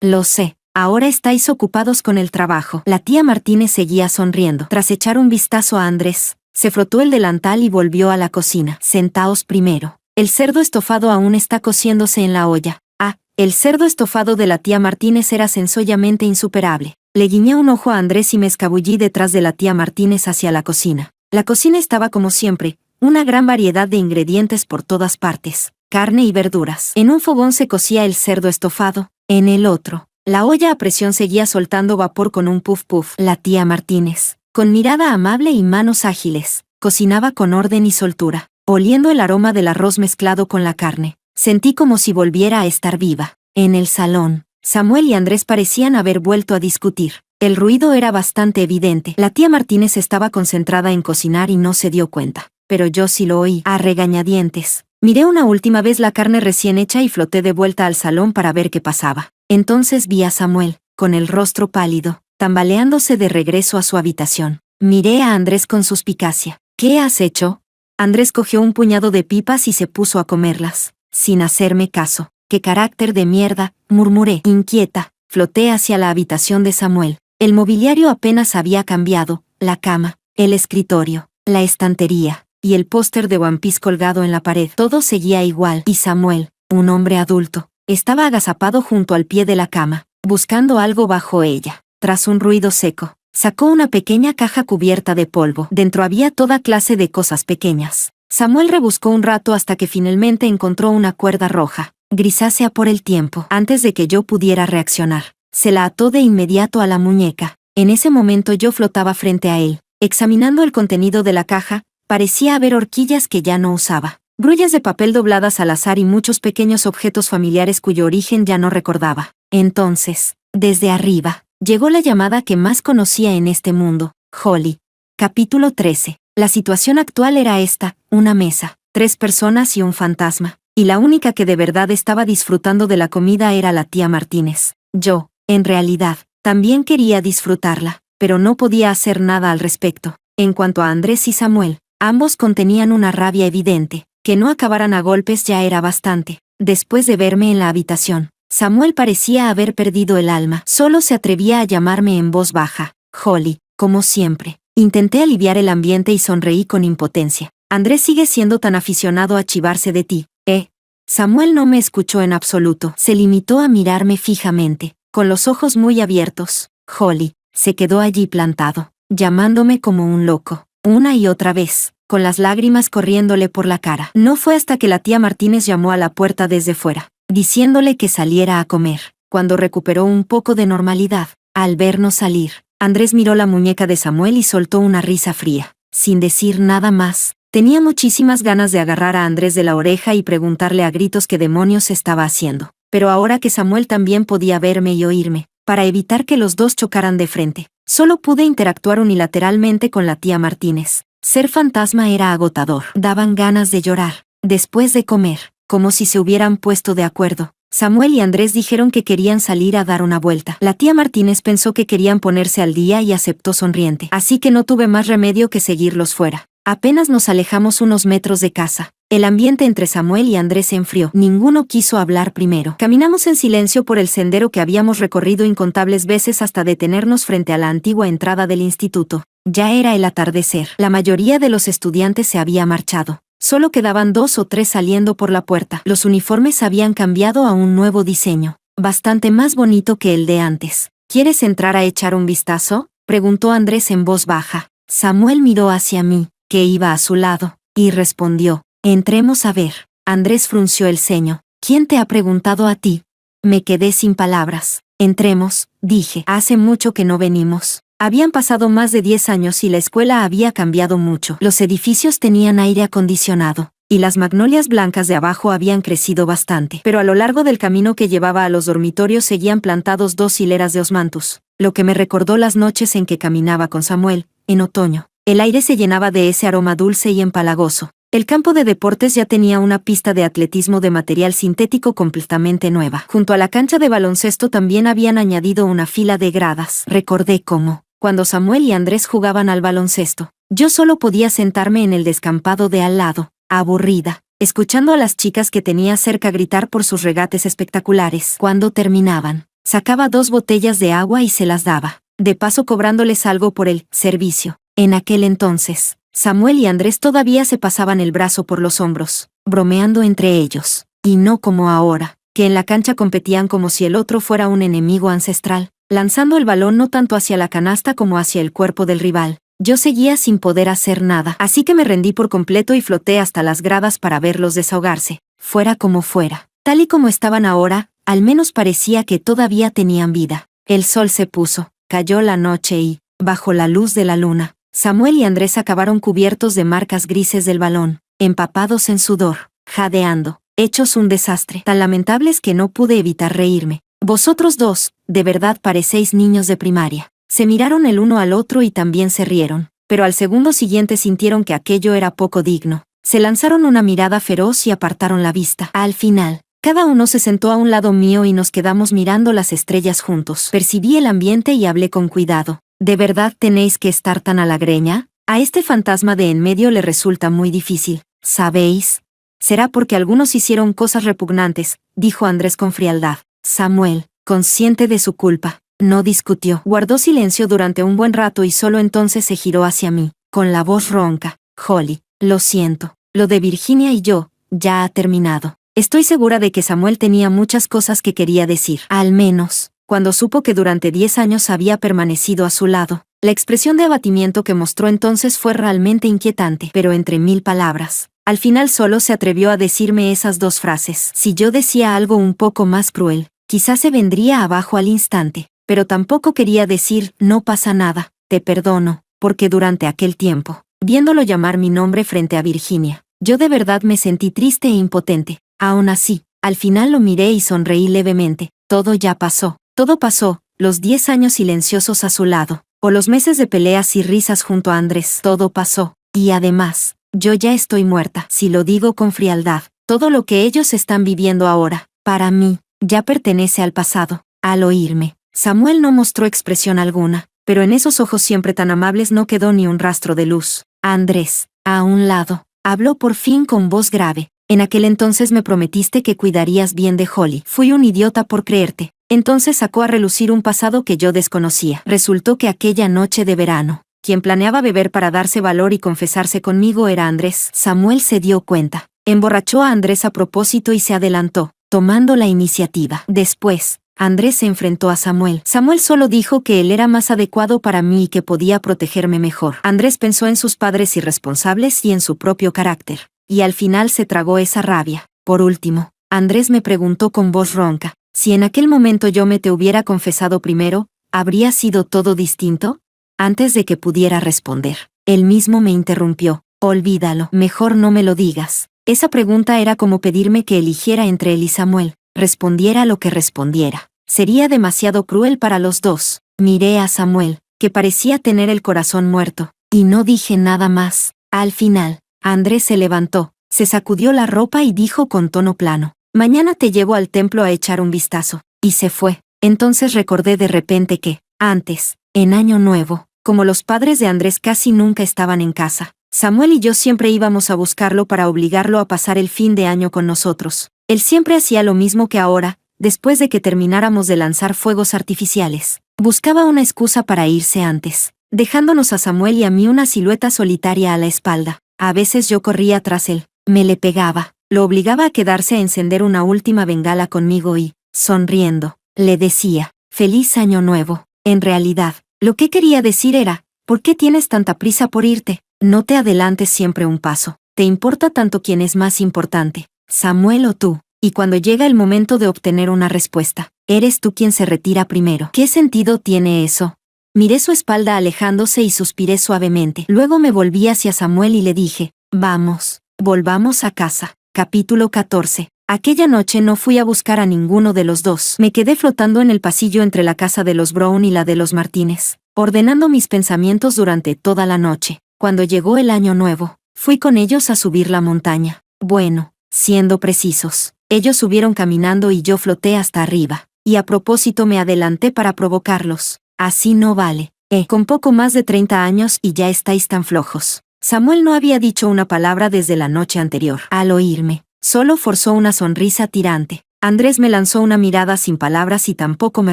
lo sé. Ahora estáis ocupados con el trabajo. La tía Martínez seguía sonriendo. Tras echar un vistazo a Andrés, se frotó el delantal y volvió a la cocina. Sentaos primero. El cerdo estofado aún está cociéndose en la olla. Ah, el cerdo estofado de la tía Martínez era sencillamente insuperable. Le guiñé un ojo a Andrés y me escabullí detrás de la tía Martínez hacia la cocina. La cocina estaba como siempre, una gran variedad de ingredientes por todas partes, carne y verduras. En un fogón se cocía el cerdo estofado, en el otro, la olla a presión seguía soltando vapor con un puff puff. La tía Martínez, con mirada amable y manos ágiles, cocinaba con orden y soltura, oliendo el aroma del arroz mezclado con la carne. Sentí como si volviera a estar viva. En el salón, Samuel y Andrés parecían haber vuelto a discutir. El ruido era bastante evidente. La tía Martínez estaba concentrada en cocinar y no se dio cuenta, pero yo sí lo oí, a regañadientes. Miré una última vez la carne recién hecha y floté de vuelta al salón para ver qué pasaba. Entonces vi a Samuel, con el rostro pálido, tambaleándose de regreso a su habitación. Miré a Andrés con suspicacia. ¿Qué has hecho? Andrés cogió un puñado de pipas y se puso a comerlas, sin hacerme caso. ¡Qué carácter de mierda!, murmuré. Inquieta, floté hacia la habitación de Samuel. El mobiliario apenas había cambiado: la cama, el escritorio, la estantería y el póster de One Piece colgado en la pared. Todo seguía igual. Y Samuel, un hombre adulto, Estaba agazapado junto al pie de la cama, buscando algo bajo ella. Tras un ruido seco, sacó una pequeña caja cubierta de polvo. Dentro había toda clase de cosas pequeñas. Samuel rebuscó un rato hasta que finalmente encontró una cuerda roja, grisácea por el tiempo. Antes de que yo pudiera reaccionar, se la ató de inmediato a la muñeca. En ese momento yo flotaba frente a él. Examinando el contenido de la caja, parecía haber horquillas que ya no usaba, grullas de papel dobladas al azar y muchos pequeños objetos familiares cuyo origen ya no recordaba. Entonces, desde arriba, llegó la llamada que más conocía en este mundo, Holly. Capítulo 13. La situación actual era esta: una mesa, 3 personas y un fantasma, y la única que de verdad estaba disfrutando de la comida era la tía Martínez. Yo, en realidad, también quería disfrutarla, pero no podía hacer nada al respecto. En cuanto a Andrés y Samuel, ambos contenían una rabia evidente. Que no acabaran a golpes ya era bastante. Después de verme en la habitación, Samuel parecía haber perdido el alma. Solo se atrevía a llamarme en voz baja, Holly, como siempre. Intenté aliviar el ambiente y sonreí con impotencia. Andrés sigue siendo tan aficionado a chivarse de ti, ¿eh? Samuel no me escuchó en absoluto. Se limitó a mirarme fijamente, con los ojos muy abiertos. Holly se quedó allí plantado, llamándome como un loco, una y otra vez, con las lágrimas corriéndole por la cara. No fue hasta que la tía Martínez llamó a la puerta desde fuera, diciéndole que saliera a comer, cuando recuperó un poco de normalidad. Al vernos salir, Andrés miró la muñeca de Samuel y soltó una risa fría. Sin decir nada más, tenía muchísimas ganas de agarrar a Andrés de la oreja y preguntarle a gritos qué demonios estaba haciendo. Pero ahora que Samuel también podía verme y oírme, para evitar que los dos chocaran de frente, solo pude interactuar unilateralmente con la tía Martínez. Ser fantasma era agotador. Daban ganas de llorar. Después de comer, como si se hubieran puesto de acuerdo, Samuel y Andrés dijeron que querían salir a dar una vuelta. La tía Martínez pensó que querían ponerse al día y aceptó sonriente. Así que no tuve más remedio que seguirlos fuera. Apenas nos alejamos unos metros de casa, el ambiente entre Samuel y Andrés se enfrió. Ninguno quiso hablar primero. Caminamos en silencio por el sendero que habíamos recorrido incontables veces hasta detenernos frente a la antigua entrada del instituto. Ya era el atardecer. La mayoría de los estudiantes se había marchado. Solo quedaban 2 o 3 saliendo por la puerta. Los uniformes habían cambiado a un nuevo diseño, bastante más bonito que el de antes. ¿Quieres entrar a echar un vistazo?, preguntó Andrés en voz baja. Samuel miró hacia mí, que iba a su lado, y respondió: entremos a ver. Andrés frunció el ceño. ¿Quién te ha preguntado a ti? Me quedé sin palabras. Entremos, dije. Hace mucho que no venimos. Habían pasado más de 10 años y la escuela había cambiado mucho. Los edificios tenían aire acondicionado, y las magnolias blancas de abajo habían crecido bastante. Pero a lo largo del camino que llevaba a los dormitorios seguían plantados 2 hileras de osmanthus, lo que me recordó las noches en que caminaba con Samuel, en otoño. El aire se llenaba de ese aroma dulce y empalagoso. El campo de deportes ya tenía una pista de atletismo de material sintético completamente nueva. Junto a la cancha de baloncesto también habían añadido una fila de gradas. Recordé cómo, cuando Samuel y Andrés jugaban al baloncesto, yo solo podía sentarme en el descampado de al lado, aburrida, escuchando a las chicas que tenía cerca gritar por sus regates espectaculares. Cuando terminaban, sacaba 2 botellas de agua y se las daba, de paso cobrándoles algo por el servicio. En aquel entonces, Samuel y Andrés todavía se pasaban el brazo por los hombros, bromeando entre ellos, y no como ahora, que en la cancha competían como si el otro fuera un enemigo ancestral, lanzando el balón no tanto hacia la canasta como hacia el cuerpo del rival. Yo seguía sin poder hacer nada, así que me rendí por completo y floté hasta las gradas para verlos desahogarse. Fuera como fuera, tal y como estaban ahora, al menos parecía que todavía tenían vida. El sol se puso, cayó la noche y, bajo la luz de la luna, Samuel y Andrés acabaron cubiertos de marcas grises del balón, empapados en sudor, jadeando, hechos un desastre, tan lamentables que no pude evitar reírme. Vosotros dos, de verdad parecéis niños de primaria. Se miraron el uno al otro y también se rieron, pero al segundo siguiente sintieron que aquello era poco digno. Se lanzaron una mirada feroz y apartaron la vista. Al final, cada uno se sentó a un lado mío y nos quedamos mirando las estrellas juntos. Percibí el ambiente y hablé con cuidado. ¿De verdad tenéis que estar tan a la greña? A este fantasma de en medio le resulta muy difícil, ¿sabéis? Será porque algunos hicieron cosas repugnantes, dijo Andrés con frialdad. Samuel, consciente de su culpa, no discutió. Guardó silencio durante un buen rato y solo entonces se giró hacia mí, con la voz ronca. Holly, lo siento. Lo de Virginia y yo, ya ha terminado. Estoy segura de que Samuel tenía muchas cosas que quería decir. Al menos, cuando supo que durante 10 años había permanecido a su lado. La expresión de abatimiento que mostró entonces fue realmente inquietante, pero entre mil palabras. Al final solo se atrevió a decirme esas 2 frases. Si yo decía algo un poco más cruel, quizás se vendría abajo al instante, pero tampoco quería decir, no pasa nada, te perdono, porque durante aquel tiempo, viéndolo llamar mi nombre frente a Virginia, yo de verdad me sentí triste e impotente. Aún así, al final lo miré y sonreí levemente. Todo ya pasó. Todo pasó, los 10 años silenciosos a su lado, o los meses de peleas y risas junto a Andrés. Todo pasó. Y además, yo ya estoy muerta. Si lo digo con frialdad, todo lo que ellos están viviendo ahora, para mí, ya pertenece al pasado. Al oírme, Samuel no mostró expresión alguna, pero en esos ojos siempre tan amables no quedó ni un rastro de luz. Andrés, a un lado, habló por fin con voz grave. En aquel entonces me prometiste que cuidarías bien de Holly. Fui un idiota por creerte. Entonces sacó a relucir un pasado que yo desconocía. Resultó que aquella noche de verano, quien planeaba beber para darse valor y confesarse conmigo era Andrés. Samuel se dio cuenta. Emborrachó a Andrés a propósito y se adelantó, tomando la iniciativa. Después, Andrés se enfrentó a Samuel. Samuel solo dijo que él era más adecuado para mí y que podía protegerme mejor. Andrés pensó en sus padres irresponsables y en su propio carácter. Y al final se tragó esa rabia. Por último, Andrés me preguntó con voz ronca, si en aquel momento yo me te hubiera confesado primero, ¿habría sido todo distinto? Antes de que pudiera responder, él mismo me interrumpió. Olvídalo, mejor no me lo digas. Esa pregunta era como pedirme que eligiera entre él y Samuel. Respondiera lo que respondiera. Sería demasiado cruel para los dos. Miré a Samuel, que parecía tener el corazón muerto, y no dije nada más. Al final, Andrés se levantó, se sacudió la ropa y dijo con tono plano, mañana te llevo al templo a echar un vistazo. Y se fue. Entonces recordé de repente que, antes, en Año Nuevo, como los padres de Andrés casi nunca estaban en casa, Samuel y yo siempre íbamos a buscarlo para obligarlo a pasar el fin de año con nosotros. Él siempre hacía lo mismo que ahora, después de que termináramos de lanzar fuegos artificiales. Buscaba una excusa para irse antes, dejándonos a Samuel y a mí una silueta solitaria a la espalda. A veces yo corría tras él, me le pegaba, lo obligaba a quedarse a encender una última bengala conmigo y, sonriendo, le decía, «Feliz Año Nuevo». En realidad, lo que quería decir era, «¿Por qué tienes tanta prisa por irte? No te adelantes siempre un paso. ¿Te importa tanto quién es más importante, Samuel o tú? Y cuando llega el momento de obtener una respuesta, eres tú quien se retira primero». ¿Qué sentido tiene eso? Miré su espalda alejándose y suspiré suavemente. Luego me volví hacia Samuel y le dije, «Vamos, volvamos a casa». Capítulo 14. Aquella noche no fui a buscar a ninguno de los dos. Me quedé flotando en el pasillo entre la casa de los Brown y la de los Martínez, ordenando mis pensamientos durante toda la noche. Cuando llegó el Año Nuevo, fui con ellos a subir la montaña. Bueno, siendo precisos, ellos subieron caminando y yo floté hasta arriba. Y a propósito me adelanté para provocarlos. Así no vale. Con poco más de 30 años y ya estáis tan flojos. Samuel no había dicho una palabra desde la noche anterior. Al oírme, solo forzó una sonrisa tirante. Andrés me lanzó una mirada sin palabras y tampoco me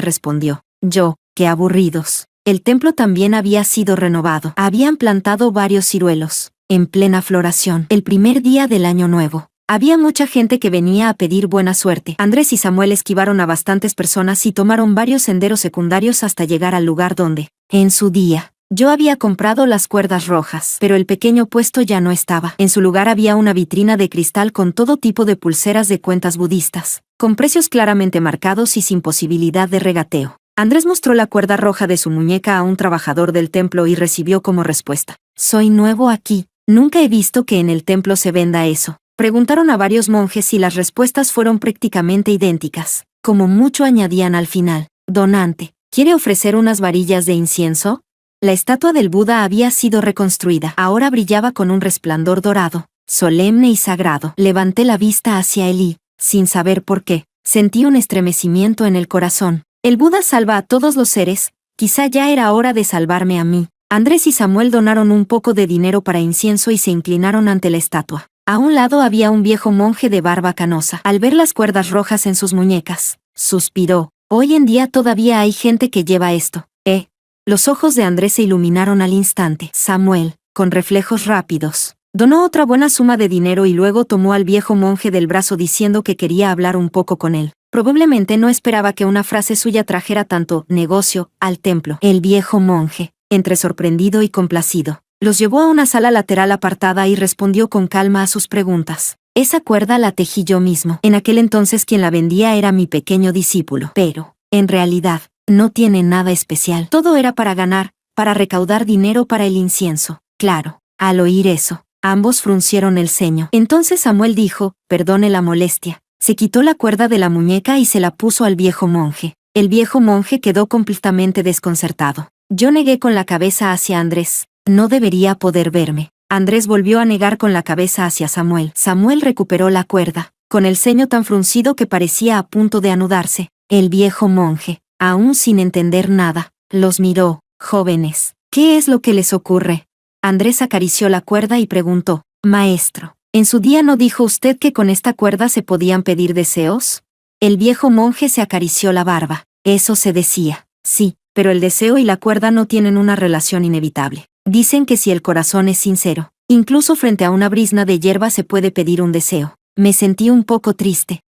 respondió. Yo, qué aburridos. El templo también había sido renovado. Habían plantado varios ciruelos, en plena floración, el primer día del Año Nuevo. Había mucha gente que venía a pedir buena suerte. Andrés y Samuel esquivaron a bastantes personas y tomaron varios senderos secundarios hasta llegar al lugar donde, en su día, yo había comprado las cuerdas rojas. Pero el pequeño puesto ya no estaba. En su lugar había una vitrina de cristal con todo tipo de pulseras de cuentas budistas, con precios claramente marcados y sin posibilidad de regateo. Andrés mostró la cuerda roja de su muñeca a un trabajador del templo y recibió como respuesta, «Soy nuevo aquí, nunca he visto que en el templo se venda eso». Preguntaron a varios monjes y las respuestas fueron prácticamente idénticas. Como mucho añadían al final, «Donante, ¿quiere ofrecer unas varillas de incienso?». La estatua del Buda había sido reconstruida. Ahora brillaba con un resplandor dorado, solemne y sagrado. Levanté la vista hacia él y, sin saber por qué, sentí un estremecimiento en el corazón. El Buda salva a todos los seres, quizá ya era hora de salvarme a mí. Andrés y Samuel donaron un poco de dinero para incienso y se inclinaron ante la estatua. A un lado había un viejo monje de barba canosa. Al ver las cuerdas rojas en sus muñecas, suspiró. «Hoy en día todavía hay gente que lleva esto, ¿eh?». Los ojos de Andrés se iluminaron al instante. Samuel, con reflejos rápidos, Donó otra buena suma de dinero y luego tomó al viejo monje del brazo diciendo que quería hablar un poco con él. Probablemente no esperaba que una frase suya trajera tanto negocio al templo. El viejo monje, entre sorprendido y complacido, los llevó a una sala lateral apartada y respondió con calma a sus preguntas. Esa cuerda la tejí yo mismo. En aquel entonces quien la vendía era mi pequeño discípulo. Pero, en realidad, no tiene nada especial. Todo era para ganar, para recaudar dinero para el incienso. Claro, al oír eso, ambos fruncieron el ceño. Entonces Samuel dijo, perdone la molestia. Se quitó la cuerda de la muñeca y se la puso al viejo monje. El viejo monje quedó completamente desconcertado. Yo negué con la cabeza hacia Andrés. No debería poder verme. Andrés volvió a negar con la cabeza hacia Samuel. Samuel recuperó la cuerda, con el ceño tan fruncido que parecía a punto de anudarse. El viejo monje, aún sin entender nada, los miró. Jóvenes, ¿qué es lo que les ocurre? Andrés acarició la cuerda y preguntó, maestro, ¿en su día no dijo usted que con esta cuerda se podían pedir deseos? El viejo monje se acarició la barba. Eso se decía, sí, pero el deseo y la cuerda no tienen una relación inevitable. Dicen que si el corazón es sincero, incluso frente a una brizna de hierba se puede pedir un deseo. Me sentí un poco triste.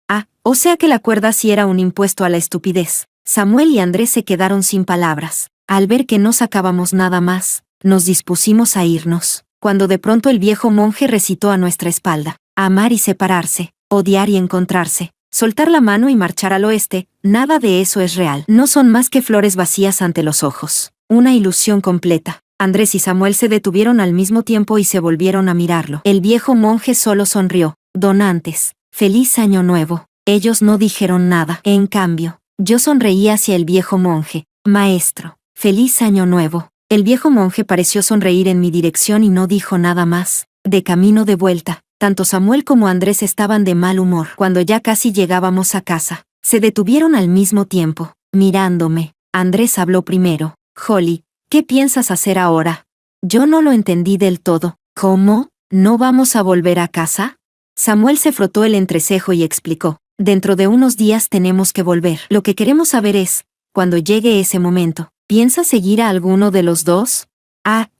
O sea que la cuerda sí era un impuesto a la estupidez. Samuel y Andrés se quedaron sin palabras. Al ver que no sacábamos nada más, nos dispusimos a irnos, cuando de pronto el viejo monje recitó a nuestra espalda, amar y separarse, odiar y encontrarse, soltar la mano y marchar al oeste, nada de eso es real. No son más que flores vacías ante los ojos. Una ilusión completa. Andrés y Samuel se detuvieron al mismo tiempo y se volvieron a mirarlo. El viejo monje solo sonrió. Donantes, feliz año nuevo. Ellos no dijeron nada. En cambio, yo sonreí hacia el viejo monje. Maestro, feliz año nuevo. El viejo monje pareció sonreír en mi dirección y no dijo nada más. De camino de vuelta, tanto Samuel como Andrés estaban de mal humor. Cuando ya casi llegábamos a casa, se detuvieron al mismo tiempo, mirándome. Andrés habló primero. Holly, ¿qué piensas hacer ahora? Yo no lo entendí del todo. ¿Cómo? ¿No vamos a volver a casa? Samuel se frotó el entrecejo y explicó. Dentro de unos días tenemos que volver. Lo que queremos saber es, cuando llegue ese momento, ¿piensas seguir a alguno de los dos?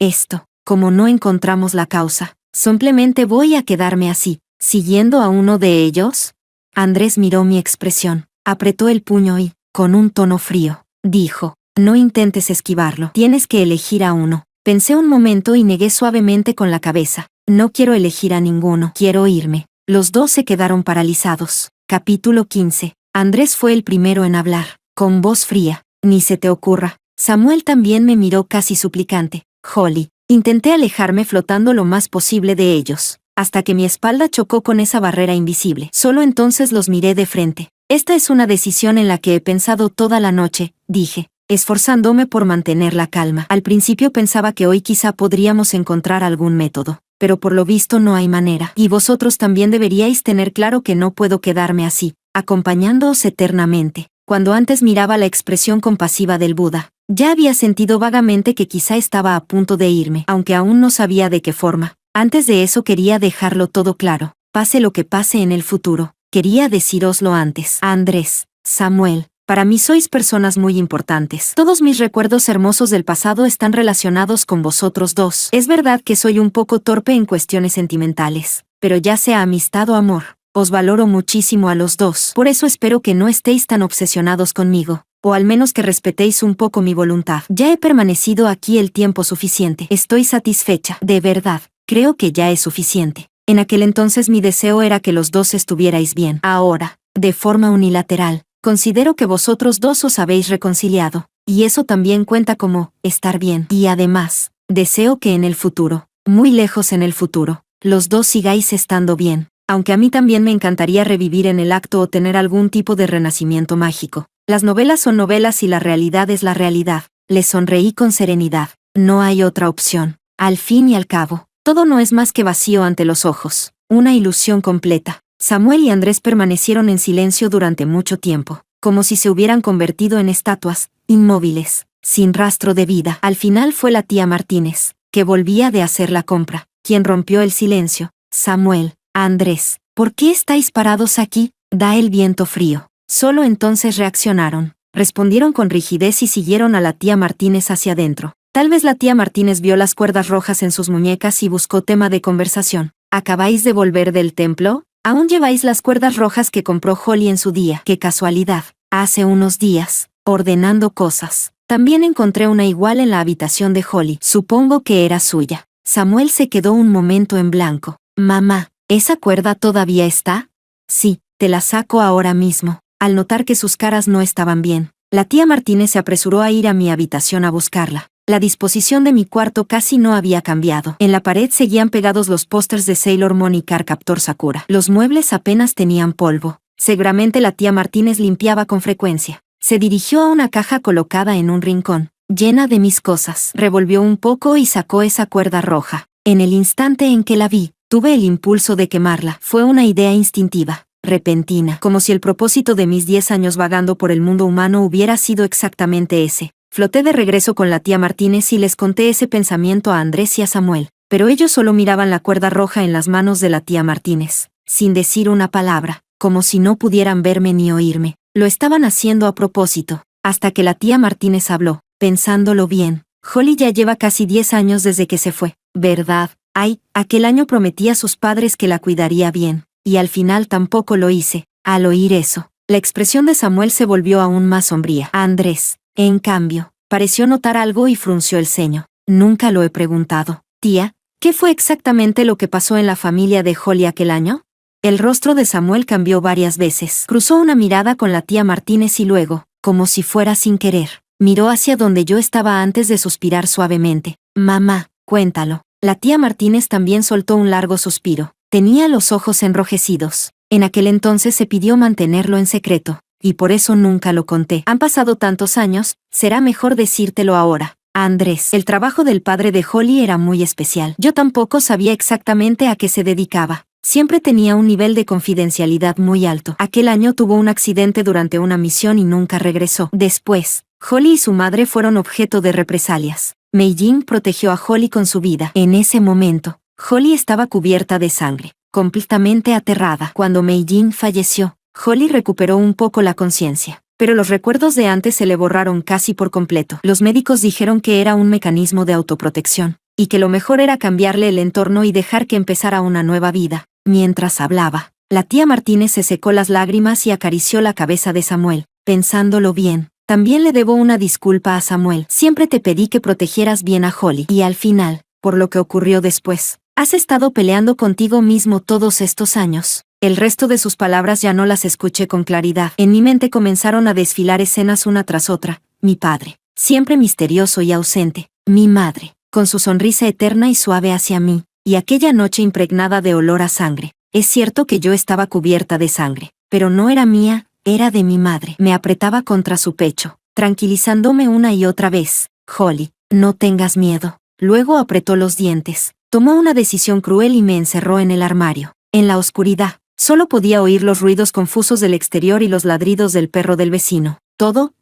Esto, como no encontramos la causa, simplemente voy a quedarme así, siguiendo a uno de ellos. Andrés miró mi expresión, apretó el puño y, con un tono frío, dijo, no intentes esquivarlo, tienes que elegir a uno. Pensé un momento y negué suavemente con la cabeza. No quiero elegir a ninguno, quiero irme. Los dos se quedaron paralizados. Capítulo 15. Andrés fue el primero en hablar, con voz fría. Ni se te ocurra. Samuel también me miró casi suplicante. Holly. Intenté alejarme flotando lo más posible de ellos, hasta que mi espalda chocó con esa barrera invisible. Solo entonces los miré de frente. Esta es una decisión en la que he pensado toda la noche, dije, esforzándome por mantener la calma. Al principio pensaba que hoy quizá podríamos encontrar algún método, pero por lo visto no hay manera. Y vosotros también deberíais tener claro que no puedo quedarme así, acompañándoos eternamente. Cuando antes miraba la expresión compasiva del Buda, ya había sentido vagamente que quizá estaba a punto de irme, aunque aún no sabía de qué forma. Antes de eso quería dejarlo todo claro, pase lo que pase en el futuro. Quería decíroslo antes. Andrés, Samuel, para mí sois personas muy importantes. Todos mis recuerdos hermosos del pasado están relacionados con vosotros dos. Es verdad que soy un poco torpe en cuestiones sentimentales, pero ya sea amistad o amor, os valoro muchísimo a los dos. Por eso espero que no estéis tan obsesionados conmigo, o al menos que respetéis un poco mi voluntad. Ya he permanecido aquí el tiempo suficiente. Estoy satisfecha. De verdad, creo que ya es suficiente. En aquel entonces mi deseo era que los dos estuvierais bien. Ahora, de forma unilateral, considero que vosotros dos os habéis reconciliado, y eso también cuenta como estar bien. Y además, deseo que en el futuro, muy lejos en el futuro, los dos sigáis estando bien. Aunque a mí también me encantaría revivir en el acto o tener algún tipo de renacimiento mágico. Las novelas son novelas y la realidad es la realidad. Les sonreí con serenidad. No hay otra opción. Al fin y al cabo, todo no es más que vacío ante los ojos. Una ilusión completa. Samuel y Andrés permanecieron en silencio durante mucho tiempo, como si se hubieran convertido en estatuas, inmóviles, sin rastro de vida. Al final fue la tía Martínez, que volvía de hacer la compra, quien rompió el silencio. Samuel, Andrés, ¿por qué estáis parados aquí? Da el viento frío. Solo entonces reaccionaron. Respondieron con rigidez y siguieron a la tía Martínez hacia adentro. Tal vez la tía Martínez vio las cuerdas rojas en sus muñecas y buscó tema de conversación. ¿Acabáis de volver del templo? ¿Aún lleváis las cuerdas rojas que compró Holly en su día? ¡Qué casualidad! Hace unos días, ordenando cosas, también encontré una igual en la habitación de Holly. Supongo que era suya. Samuel se quedó un momento en blanco. Mamá, ¿esa cuerda todavía está? Sí, te la saco ahora mismo. Al notar que sus caras no estaban bien, la tía Martínez se apresuró a ir a mi habitación a buscarla. La disposición de mi cuarto casi no había cambiado. En la pared seguían pegados los pósters de Sailor Moon y Cardcaptor Sakura. Los muebles apenas tenían polvo. Seguramente la tía Martínez limpiaba con frecuencia. Se dirigió a una caja colocada en un rincón, llena de mis cosas. Revolvió un poco y sacó esa cuerda roja. En el instante en que la vi, tuve el impulso de quemarla. Fue una idea instintiva, repentina, como si el propósito de mis 10 años vagando por el mundo humano hubiera sido exactamente ese. Floté de regreso con la tía Martínez y les conté ese pensamiento a Andrés y a Samuel, pero ellos solo miraban la cuerda roja en las manos de la tía Martínez, sin decir una palabra, como si no pudieran verme ni oírme. Lo estaban haciendo a propósito, hasta que la tía Martínez habló. Pensándolo bien, Holly ya lleva casi 10 años desde que se fue, ¿verdad? Ay, aquel año prometí a sus padres que la cuidaría bien, y al final tampoco lo hice. Al oír eso, la expresión de Samuel se volvió aún más sombría. Andrés, en cambio, pareció notar algo y frunció el ceño. Nunca lo he preguntado. Tía, ¿qué fue exactamente lo que pasó en la familia de Holly aquel año? El rostro de Samuel cambió varias veces. Cruzó una mirada con la tía Martínez y luego, como si fuera sin querer, miró hacia donde yo estaba antes de suspirar suavemente. Mamá, cuéntalo. La tía Martínez también soltó un largo suspiro. Tenía los ojos enrojecidos. En aquel entonces se pidió mantenerlo en secreto, y por eso nunca lo conté. Han pasado tantos años, será mejor decírtelo ahora. Andrés, el trabajo del padre de Holly era muy especial. Yo tampoco sabía exactamente a qué se dedicaba. Siempre tenía un nivel de confidencialidad muy alto. Aquel año tuvo un accidente durante una misión y nunca regresó. Después, Holly y su madre fueron objeto de represalias. Mei-jin protegió a Holly con su vida. En ese momento, Holly estaba cubierta de sangre, completamente aterrada. Cuando Mei-jin falleció, Holly recuperó un poco la conciencia, pero los recuerdos de antes se le borraron casi por completo. Los médicos dijeron que era un mecanismo de autoprotección, y que lo mejor era cambiarle el entorno y dejar que empezara una nueva vida. Mientras hablaba, la tía Martínez se secó las lágrimas y acarició la cabeza de Samuel. Pensándolo bien, también le debo una disculpa a Samuel. Siempre te pedí que protegieras bien a Holly. Y al final, por lo que ocurrió después, has estado peleando contigo mismo todos estos años. El resto de sus palabras ya no las escuché con claridad. En mi mente comenzaron a desfilar escenas una tras otra. Mi padre, siempre misterioso y ausente. Mi madre, con su sonrisa eterna y suave hacia mí. Y aquella noche impregnada de olor a sangre. Es cierto que yo estaba cubierta de sangre, pero no era mía, era de mi madre. Me apretaba contra su pecho, tranquilizándome una y otra vez. Holly, no tengas miedo. Luego apretó los dientes. Tomó una decisión cruel y me encerró en el armario. En la oscuridad, solo podía oír los ruidos confusos del exterior y los ladridos del perro del vecino. Todo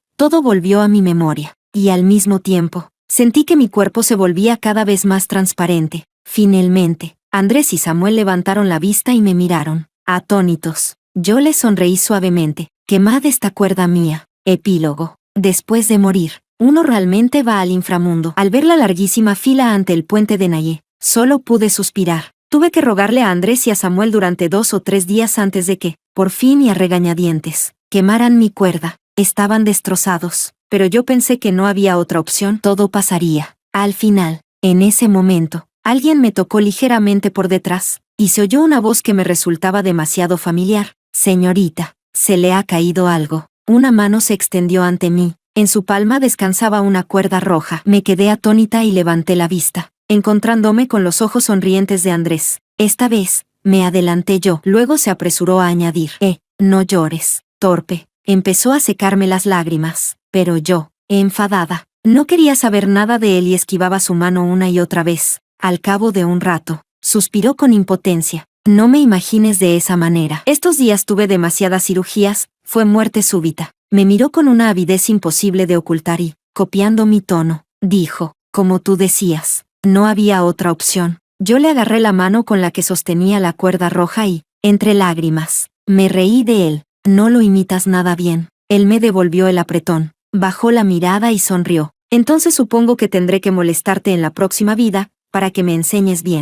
volvió a mi memoria. Y al mismo tiempo, sentí que mi cuerpo se volvía cada vez más transparente. Finalmente, Andrés y Samuel levantaron la vista y me miraron, atónitos. Yo les sonreí suavemente. Quemad esta cuerda mía. Epílogo. Después de morir, uno realmente va al inframundo. Al ver la larguísima fila ante el puente de Naye, solo pude suspirar. Tuve que rogarle a Andrés y a Samuel durante 2 o 3 días antes de que, por fin y a regañadientes, quemaran mi cuerda. Estaban destrozados, pero yo pensé que no había otra opción. Todo pasaría. Al final, en ese momento, alguien me tocó ligeramente por detrás, y se oyó una voz que me resultaba demasiado familiar. Señorita, se le ha caído algo. Una mano se extendió ante mí. En su palma descansaba una cuerda roja. Me quedé atónita y levanté la vista, encontrándome con los ojos sonrientes de Andrés. Esta vez, me adelanté yo. Luego se apresuró a añadir, no llores, torpe. Empezó a secarme las lágrimas, pero yo, enfadada, no quería saber nada de él y esquivaba su mano una y otra vez. Al cabo de un rato, suspiró con impotencia. No me imagines de esa manera. Estos días tuve demasiadas cirugías, fue muerte súbita. Me miró con una avidez imposible de ocultar y, copiando mi tono, dijo, como tú decías, no había otra opción. Yo le agarré la mano con la que sostenía la cuerda roja y, entre lágrimas, me reí de él. No lo imitas nada bien. Él me devolvió el apretón, bajó la mirada y sonrió. Entonces supongo que tendré que molestarte en la próxima vida, para que me enseñes bien.